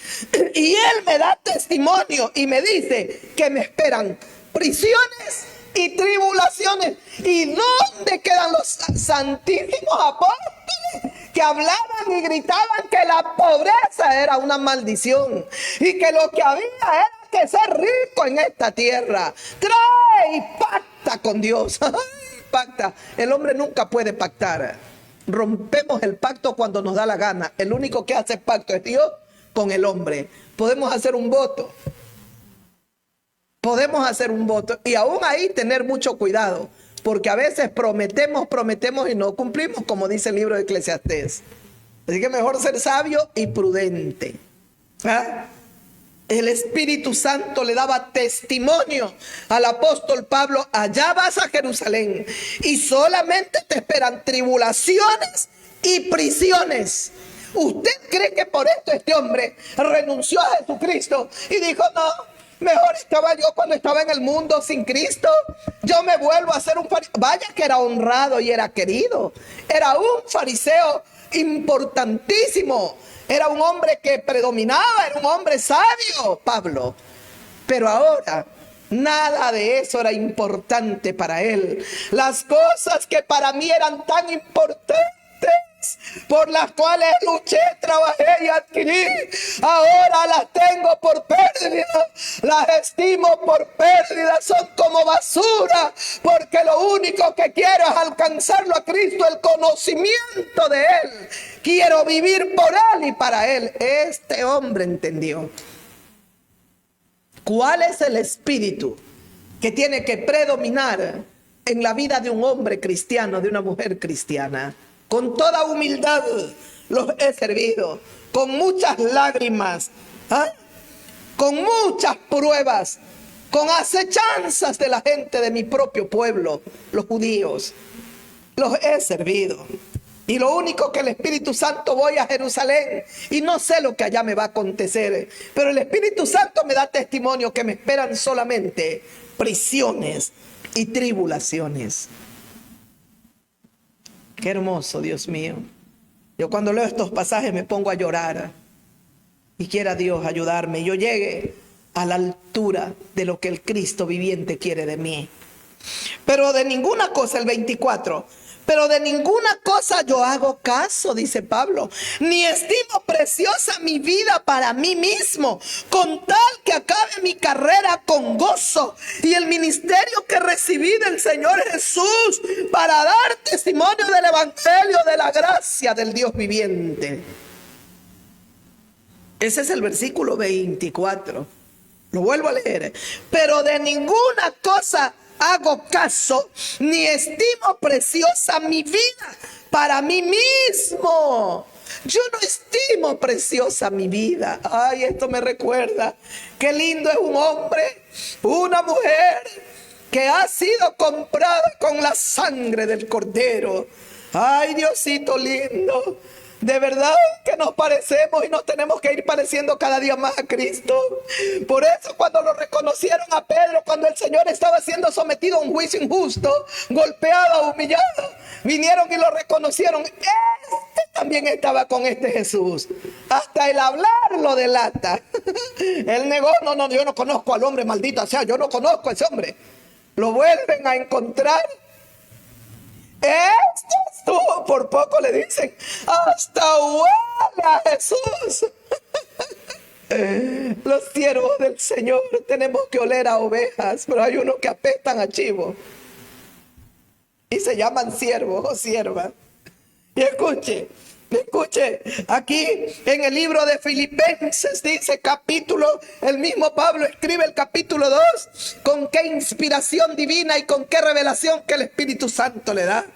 y Él me da testimonio y me dice que me esperan prisiones y tribulaciones. ¿Y dónde quedan los santísimos apóstoles que hablaban y gritaban que la pobreza era una maldición y que lo que había era que ser rico en esta tierra? Trae y pacta con Dios. Pacta. El hombre nunca puede pactar. Rompemos el pacto cuando nos da la gana. El único que hace pacto es Dios con el hombre. Podemos hacer un voto. Podemos hacer un voto y aún ahí tener mucho cuidado, porque a veces prometemos y no cumplimos, como dice el libro de Eclesiastés. Así que mejor ser sabio y prudente. ¿Ah? El Espíritu Santo le daba testimonio al apóstol Pablo: allá vas a Jerusalén y solamente te esperan tribulaciones y prisiones. ¿Usted cree que por esto este hombre renunció a Jesucristo y dijo, no, mejor estaba yo cuando estaba en el mundo sin Cristo, yo me vuelvo a ser un fariseo? Vaya que era honrado y era querido, era un fariseo importantísimo, era un hombre que predominaba, era un hombre sabio, Pablo. Pero ahora Nada de eso era importante para él. Las cosas que para mí eran tan importantes, por las cuales luché, trabajé y adquirí, ahora las tengo por pérdida, las estimo por pérdida, son como basura, porque lo único que quiero es alcanzarlo a Cristo, el conocimiento de Él. Quiero vivir por Él y para Él. Este hombre entendió cuál es el espíritu que tiene que predominar en la vida de un hombre cristiano, de una mujer cristiana. Con toda humildad los he servido, con muchas lágrimas, con muchas pruebas, con acechanzas de la gente de mi propio pueblo, los judíos. Los he servido. Y lo único que el Espíritu Santo, voy a Jerusalén y no sé lo que allá me va a acontecer, pero el Espíritu Santo me da testimonio que me esperan solamente prisiones y tribulaciones. Qué hermoso, Dios mío. Yo cuando leo estos pasajes me pongo a llorar y quiera Dios ayudarme. Yo llegue a la altura de lo que el Cristo viviente quiere de mí. Pero de ninguna cosa, el 24, pero de ninguna cosa yo hago caso, dice Pablo, ni estimo preciosa mi vida para mí mismo, con tal que acabe mi carrera con gozo y el ministerio que recibí del Señor Jesús para dar testimonio del evangelio de la gracia del Dios viviente. Ese es el versículo 24. Lo vuelvo a leer. Pero de ninguna cosa hago caso, ni estimo preciosa mi vida para mí mismo. Yo no estimo preciosa mi vida. Ay, esto me recuerda qué lindo es un hombre, una mujer que ha sido comprada con la sangre del Cordero. Ay, Diosito lindo. De verdad que nos parecemos y nos tenemos que ir pareciendo cada día más a Cristo. Por eso cuando lo reconocieron a Pedro, cuando el Señor estaba siendo sometido a un juicio injusto, golpeado, humillado, vinieron y lo reconocieron. Este también estaba con este Jesús. Hasta el hablar lo delata. Él negó, no, yo no conozco al hombre, maldito sea, yo no conozco a ese hombre. Lo vuelven a encontrar. Esto por poco le dicen, hasta huele a Jesús. Los siervos del Señor tenemos que oler a ovejas, pero hay unos que apestan a chivo y se llaman siervos o siervas. Y escuche, aquí en el libro de Filipenses dice capítulo, el mismo Pablo escribe el capítulo 2, con qué inspiración divina y con qué revelación que el Espíritu Santo le da.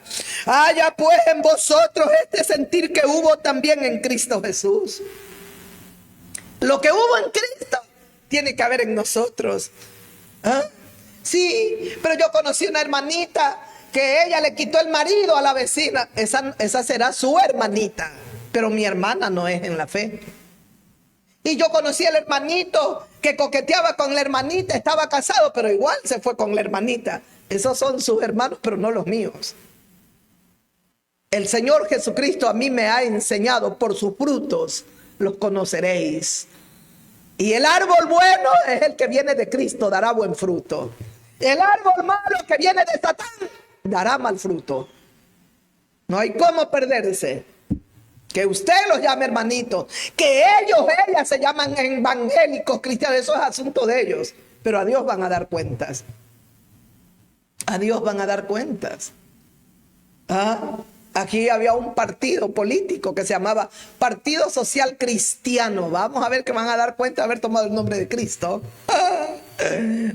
Haya pues en vosotros este sentir que hubo también en Cristo Jesús. Lo que hubo en Cristo tiene que haber en nosotros. Sí, pero yo conocí una hermanita que ella le quitó el marido a la vecina. Esa será su hermanita, pero mi hermana no es en la fe. Y yo conocí al hermanito que coqueteaba con la hermanita, estaba casado, pero igual se fue con la hermanita. Esos son sus hermanos, pero no los míos. El Señor Jesucristo a mí me ha enseñado, por sus frutos los conoceréis. Y el árbol bueno es el que viene de Cristo, dará buen fruto. El árbol malo que viene de Satán dará mal fruto. No hay cómo perderse. Que usted los llame hermanitos, que ellas se llaman evangélicos cristianos, eso es asunto de ellos. Pero a Dios van a dar cuentas. A Dios van a dar cuentas. Aquí había un partido político que se llamaba Partido Social Cristiano. Vamos a ver que van a dar cuenta de haber tomado el nombre de Cristo.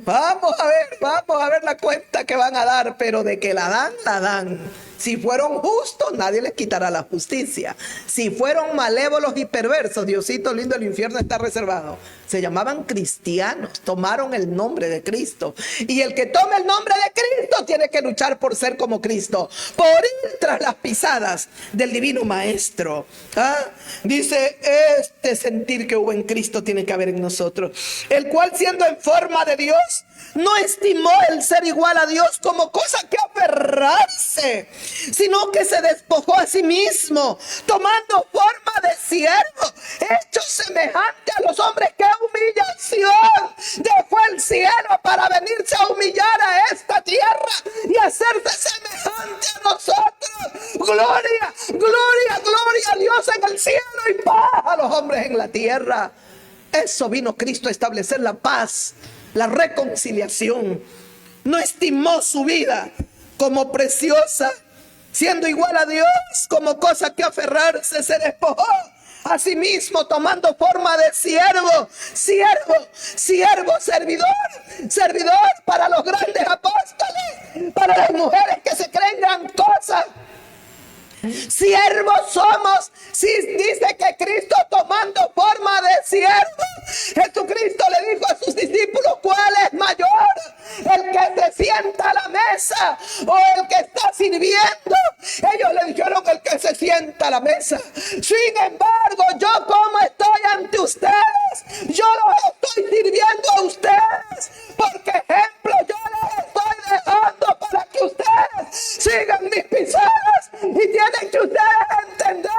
Vamos a ver la cuenta que van a dar, pero de que la dan, la dan. Si fueron justos, nadie les quitará la justicia. Si fueron malévolos y perversos, Diosito lindo, el infierno está reservado. Se llamaban cristianos, tomaron el nombre de Cristo. Y el que tome el nombre de Cristo tiene que luchar por ser como Cristo, por ir tras las pisadas del divino Maestro. Dice, este sentir que hubo en Cristo tiene que haber en nosotros, el cual siendo en forma de Dios, no estimó el ser igual a Dios como cosa que aferrarse, sino que se despojó a sí mismo, tomando forma de siervo, hecho semejante a los hombres. ¡Qué humillación dejó el cielo para venirse a humillar a esta tierra y hacerse semejante a nosotros. Gloria, gloria, gloria a Dios en el cielo y paz a los hombres en la tierra. Eso vino Cristo a establecer, la paz, la reconciliación. No estimó su vida como preciosa, siendo igual a Dios, como cosa que aferrarse. Se despojó a sí mismo, tomando forma de siervo, servidor para los grandes apóstoles, para las mujeres que se creen gran cosa. Siervos somos. Si dice que Cristo tomando forma de siervo, Jesucristo le dijo a sus discípulos: ¿cuál es mayor? ¿El que se sienta a la mesa o el que está sirviendo? Ellos le dijeron: el que se sienta a la mesa. Sin embargo, yo como estoy ante ustedes, yo los estoy sirviendo a ustedes, porque ejemplo yo les estoy dejando para que ustedes sigan mis pisadas. Y tienen que ustedes entender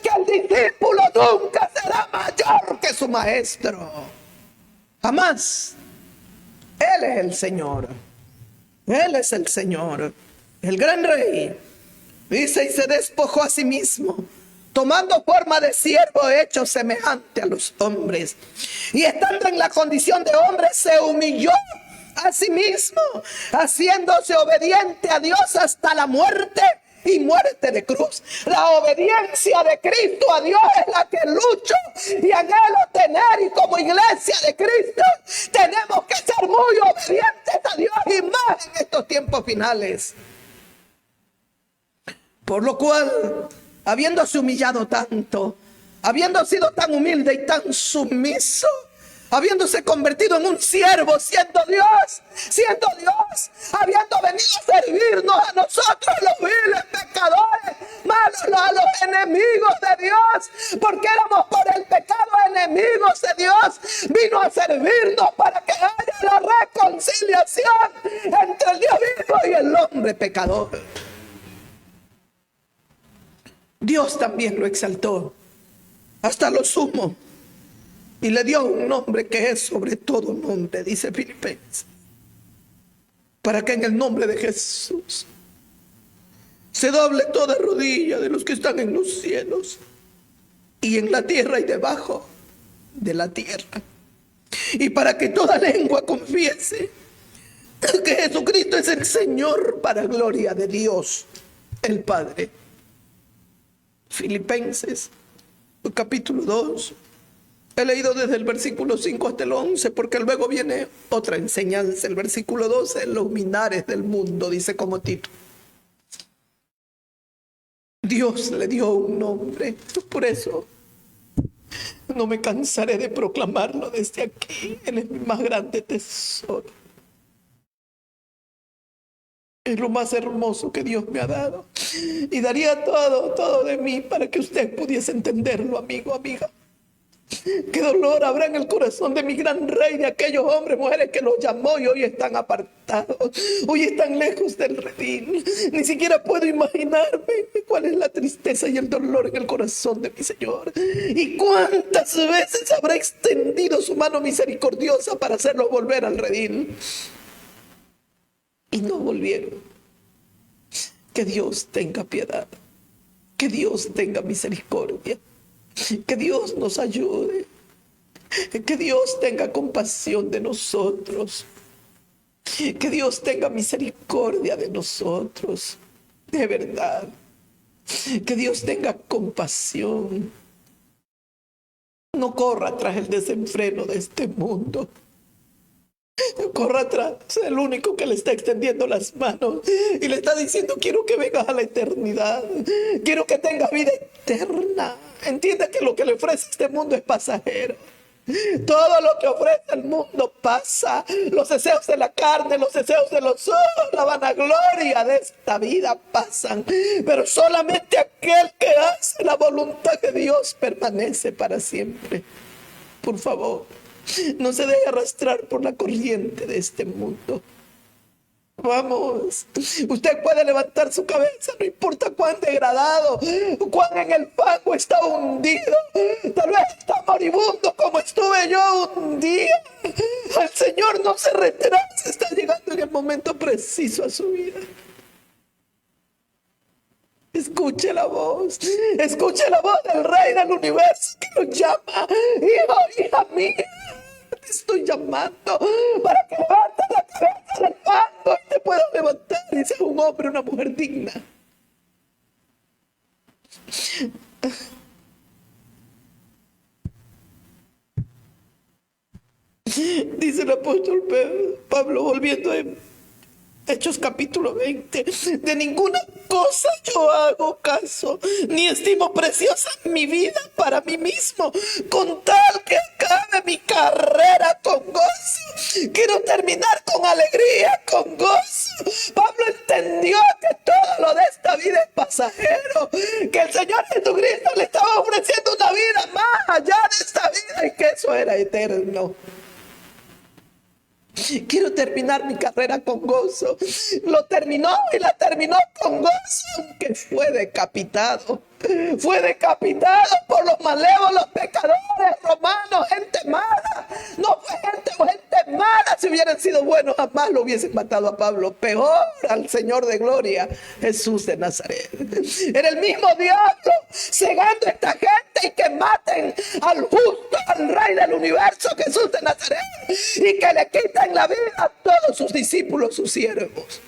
que el discípulo nunca será mayor que su maestro. Jamás. Él es el Señor. Él es el Señor, el gran rey. Dice: y se despojó a sí mismo, tomando forma de siervo, hecho semejante a los hombres. Y estando en la condición de hombre, se humilló a sí mismo, haciéndose obediente a Dios hasta la muerte y muerte de cruz. La obediencia de Cristo a Dios es la que lucho y anhelo tener, y como iglesia de Cristo tenemos que ser muy obedientes a Dios, y más en estos tiempos finales. Por lo cual, habiéndose humillado tanto, habiendo sido tan humilde y tan sumiso, habiéndose convertido en un siervo, siendo Dios, habiendo venido a servirnos a nosotros, los viles pecadores, malos, a los enemigos de Dios, porque éramos por el pecado enemigos de Dios. Vino a servirnos para que haya la reconciliación entre el Dios vivo y el hombre pecador. Dios también lo exaltó hasta lo sumo y le dio un nombre que es sobre todo nombre, dice Filipenses, para que en el nombre de Jesús se doble toda rodilla de los que están en los cielos y en la tierra y debajo de la tierra, y para que toda lengua confiese que Jesucristo es el Señor, para gloria de Dios el Padre. Filipenses capítulo 2. He leído desde el versículo 5 hasta el 11, porque luego viene otra enseñanza. El versículo 12, los luminares del mundo, dice como título. Dios le dio un nombre, por eso no me cansaré de proclamarlo desde aquí. Él es mi más grande tesoro. Es lo más hermoso que Dios me ha dado. Y daría todo de mí para que usted pudiese entenderlo, amigo, amiga. Qué dolor habrá en el corazón de mi gran rey, de aquellos hombres, mujeres que los llamó y hoy están apartados, hoy están lejos del redil. Ni siquiera puedo imaginarme cuál es la tristeza y el dolor en el corazón de mi Señor. Y cuántas veces habrá extendido su mano misericordiosa para hacerlos volver al redil. Y no volvieron. Que Dios tenga piedad, que Dios tenga misericordia, que Dios nos ayude, que Dios tenga compasión de nosotros, que Dios tenga misericordia de nosotros, de verdad, que Dios tenga compasión. No corra tras el desenfreno de este mundo. Corra atrás, el único que le está extendiendo las manos y le está diciendo: quiero que vengas a la eternidad, quiero que tengas vida eterna. Entienda que lo que le ofrece este mundo es pasajero. Todo lo que ofrece el mundo pasa. Los deseos de la carne, los deseos de los ojos, la vanagloria de esta vida pasan, pero solamente aquel que hace la voluntad de Dios permanece para siempre. Por favor, no se deje arrastrar por la corriente de este mundo. Vamos, usted puede levantar su cabeza, no importa cuán degradado, cuán en el fango está hundido, tal vez está moribundo como estuve yo un día. El Señor no se retrasa, está llegando en el momento preciso a su vida. Escuche la voz del Rey del Universo que nos llama. Hijo, hija mía, te estoy llamando para que levantes la cabeza del fango y te puedas levantar y seas un hombre, una mujer digna. Dice el apóstol Pablo, volviendo a Hechos capítulo 20, de ninguna cosa yo hago caso, ni estimo preciosa mi vida para mí mismo, con tal que acabe mi carrera con gozo. Quiero terminar con alegría, con gozo. Pablo entendió que todo lo de esta vida es pasajero, que el Señor Jesucristo le estaba ofreciendo una vida más allá de esta vida y que eso era eterno. Quiero terminar mi carrera con gozo. Lo terminó y la terminó con gozo, aunque fue decapitado. Fue decapitado por los malévolos pecadores romanos, gente mala. No fue gente mala. Si hubieran sido buenos, jamás lo hubiesen matado a Pablo. Peor al Señor de gloria, Jesús de Nazaret. Era el mismo diablo cegando a esta gente y que maten al justo, al Rey del universo, Jesús de Nazaret, y que le quiten la vida a todos sus discípulos, sus siervos.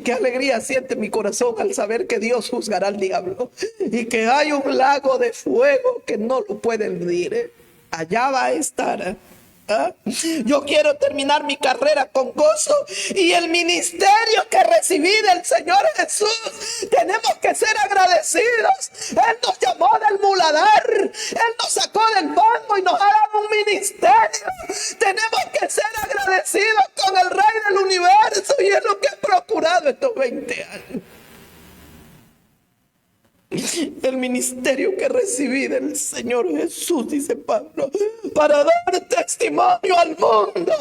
Qué alegría siente mi corazón al saber que Dios juzgará al diablo y que hay un lago de fuego que no lo puede hundir. Allá va a estar. Yo quiero terminar mi carrera con gozo y el ministerio que recibí del Señor Jesús. Tenemos que ser agradecidos. Él nos llamó del muladar, Él nos sacó del fango y nos ha dado un ministerio. Tenemos que ser agradecidos con el Rey del universo y es lo que he procurado estos 20 años. El ministerio que recibí del Señor Jesús, dice Pablo, para dar testimonio al mundo,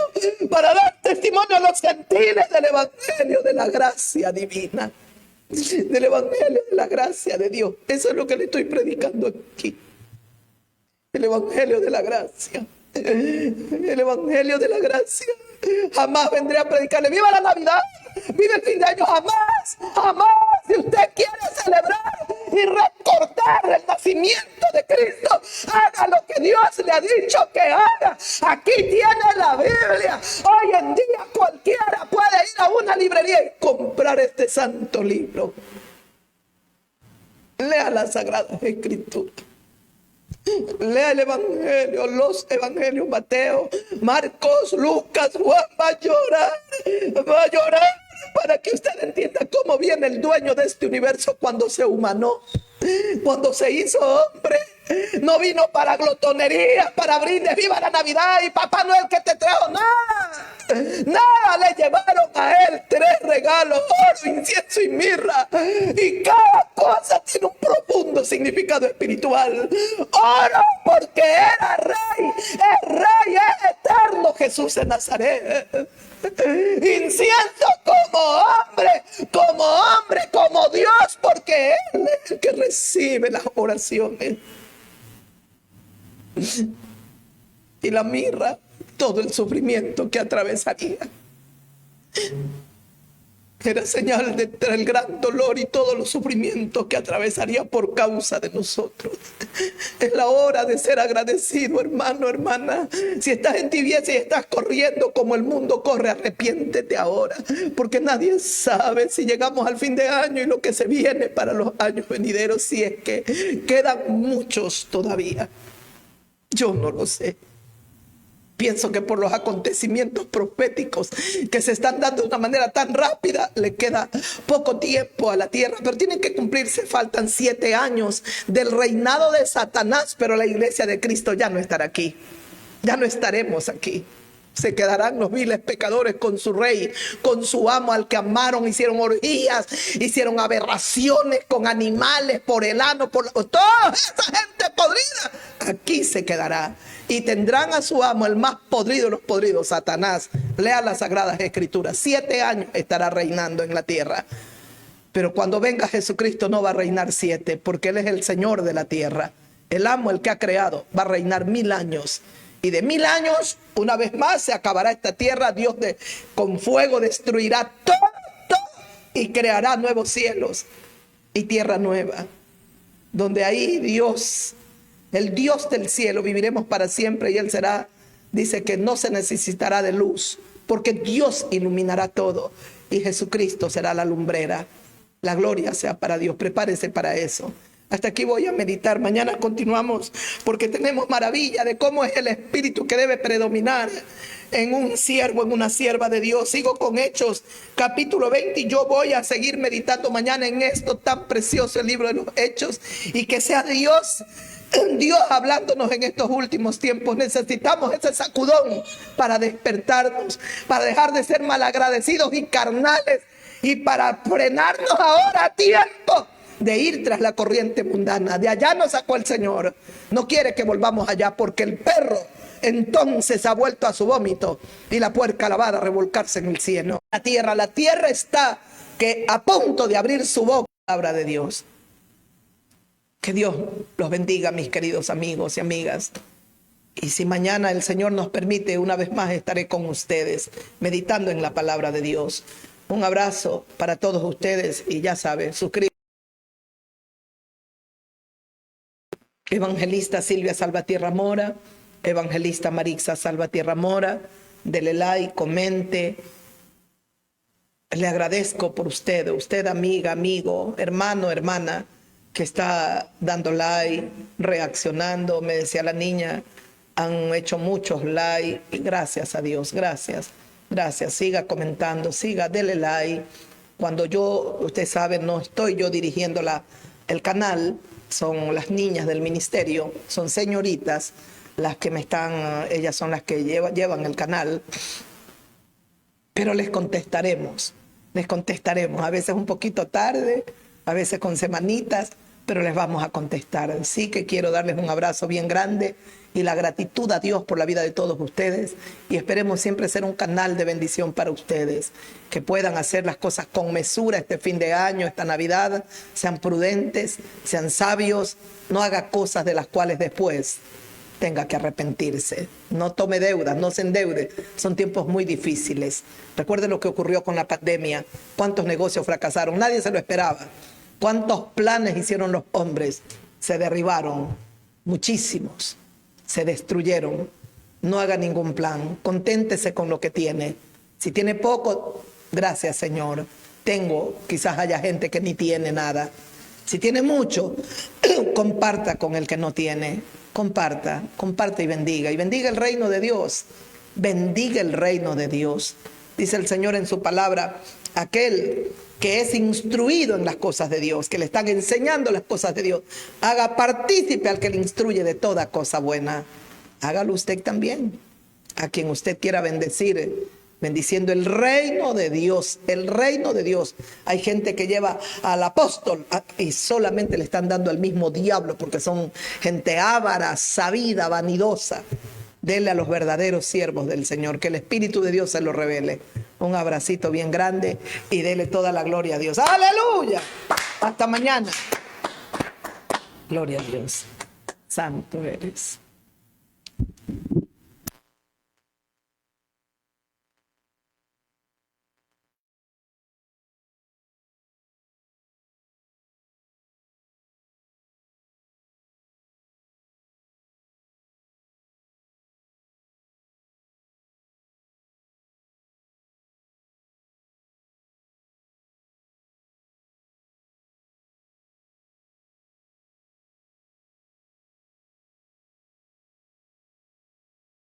para dar testimonio a los gentiles del evangelio de la gracia divina, del evangelio de la gracia de Dios. Eso es lo que le estoy predicando aquí. El evangelio de la gracia. El evangelio de la gracia. Jamás vendré a predicarle viva la Navidad, viva el fin de año, jamás, jamás. Si usted quiere celebrar y recordar el nacimiento de Cristo, haga lo que Dios le ha dicho que haga. Aquí tiene la Biblia. Hoy en día cualquiera puede ir a una librería y comprar este santo libro. Lea las Sagradas Escrituras. Lea el evangelio, los evangelios, Mateo, Marcos, Lucas, Juan. Va a llorar para que usted entienda cómo viene el dueño de este universo cuando se humanó, cuando se hizo hombre. No vino para glotonería, para brindes, viva la Navidad y Papá Noel que te trajo, nada, le llevaron a él 3 regalos, oro, incienso y mirra, y cada cosa tiene un profundo significado espiritual. Oro porque era rey, es rey, es eterno, Jesús de Nazaret. Incienso como hombre, como Dios, porque Él es el que recibe las oraciones. Y la mirra, todo el sufrimiento que atravesaría. Era señal del gran dolor y todos los sufrimientos que atravesaría por causa de nosotros. Es la hora de ser agradecido, hermano, hermana. Si estás en tibieza y estás corriendo como el mundo corre, arrepiéntete ahora. Porque nadie sabe si llegamos al fin de año y lo que se viene para los años venideros, si es que quedan muchos todavía. Yo no lo sé. Pienso que por los acontecimientos proféticos que se están dando de una manera tan rápida, le queda poco tiempo a la tierra, pero tienen que cumplirse, faltan 7 años del reinado de Satanás, pero la iglesia de Cristo ya no estará aquí, ya no estaremos aquí. Se quedarán los viles pecadores con su rey, con su amo al que amaron, hicieron orgías, hicieron aberraciones con animales por el ano, toda esa gente podrida, aquí se quedará. Y tendrán a su amo, el más podrido de los podridos, Satanás, Lea las Sagradas Escrituras. 7 años estará reinando en la tierra. Pero cuando venga Jesucristo no va a reinar 7, porque Él es el Señor de la tierra. El amo, el que ha creado, va a reinar 1000 años. Y de 1000 años, una vez más, se acabará esta tierra. Dios con fuego destruirá todo y creará nuevos cielos y tierra nueva. Donde ahí Dios, el Dios del cielo, viviremos para siempre y Él será, dice que no se necesitará de luz, porque Dios iluminará todo y Jesucristo será la lumbrera. La gloria sea para Dios. Prepárese para eso. Hasta aquí voy a meditar. Mañana continuamos porque tenemos maravilla de cómo es el espíritu que debe predominar en un siervo, en una sierva de Dios. Sigo con Hechos capítulo 20 y yo voy a seguir meditando mañana en esto tan precioso, el libro de los Hechos, y que sea Dios hablándonos en estos últimos tiempos. Necesitamos ese sacudón para despertarnos, para dejar de ser malagradecidos y carnales y para frenarnos ahora a tiempo de ir tras la corriente mundana. De allá nos sacó el Señor. No quiere que volvamos allá, porque el perro entonces ha vuelto a su vómito y la puerca lavada a revolcarse en el cielo. La tierra está que a punto de abrir su boca, palabra de Dios. Que Dios los bendiga, mis queridos amigos y amigas. Y si mañana el Señor nos permite, una vez más estaré con ustedes meditando en la palabra de Dios. Un abrazo para todos ustedes y ya saben, suscríbanse. Evangelista Silvia Salvatierra Mora, Evangelista Marixa Salvatierra Mora, dele like, comente. Le agradezco por usted amiga, amigo, hermano, hermana, que está dando like, reaccionando. Me decía la niña, han hecho muchos like. Gracias a Dios, gracias. Siga comentando, dele like. Cuando usted sabe, no estoy yo dirigiendo el canal, son las niñas del ministerio, son señoritas las que ellas son las que llevan el canal, pero les contestaremos, a veces un poquito tarde, a veces con semanitas, pero les vamos a contestar. Sí que quiero darles un abrazo bien grande y la gratitud a Dios por la vida de todos ustedes, y esperemos siempre ser un canal de bendición para ustedes, que puedan hacer las cosas con mesura este fin de año, esta Navidad. Sean prudentes, sean sabios, no haga cosas de las cuales después tenga que arrepentirse. No tome deudas, no se endeude. Son tiempos muy difíciles. Recuerden lo que ocurrió con la pandemia. Cuántos negocios fracasaron, nadie se lo esperaba. Cuántos planes hicieron los hombres, se derribaron, muchísimos, se destruyeron. No haga ningún plan, conténtese con lo que tiene. Si tiene poco, gracias Señor. Quizás haya gente que ni tiene nada. Si tiene mucho, comparta con el que no tiene. Comparta y bendiga. Y bendiga el reino de Dios. Bendiga el reino de Dios. Dice el Señor en su palabra, aquel que es instruido en las cosas de Dios, que le están enseñando las cosas de Dios, haga partícipe al que le instruye de toda cosa buena. Hágalo usted también, a quien usted quiera bendecir, bendiciendo el reino de Dios, el reino de Dios. Hay gente que lleva al apóstol y solamente le están dando al mismo diablo, porque son gente avara, sabida, vanidosa. Dele a los verdaderos siervos del Señor, que el Espíritu de Dios se lo revele. Un abracito bien grande y dele toda la gloria a Dios. ¡Aleluya! Hasta mañana. Gloria a Dios. Santo eres.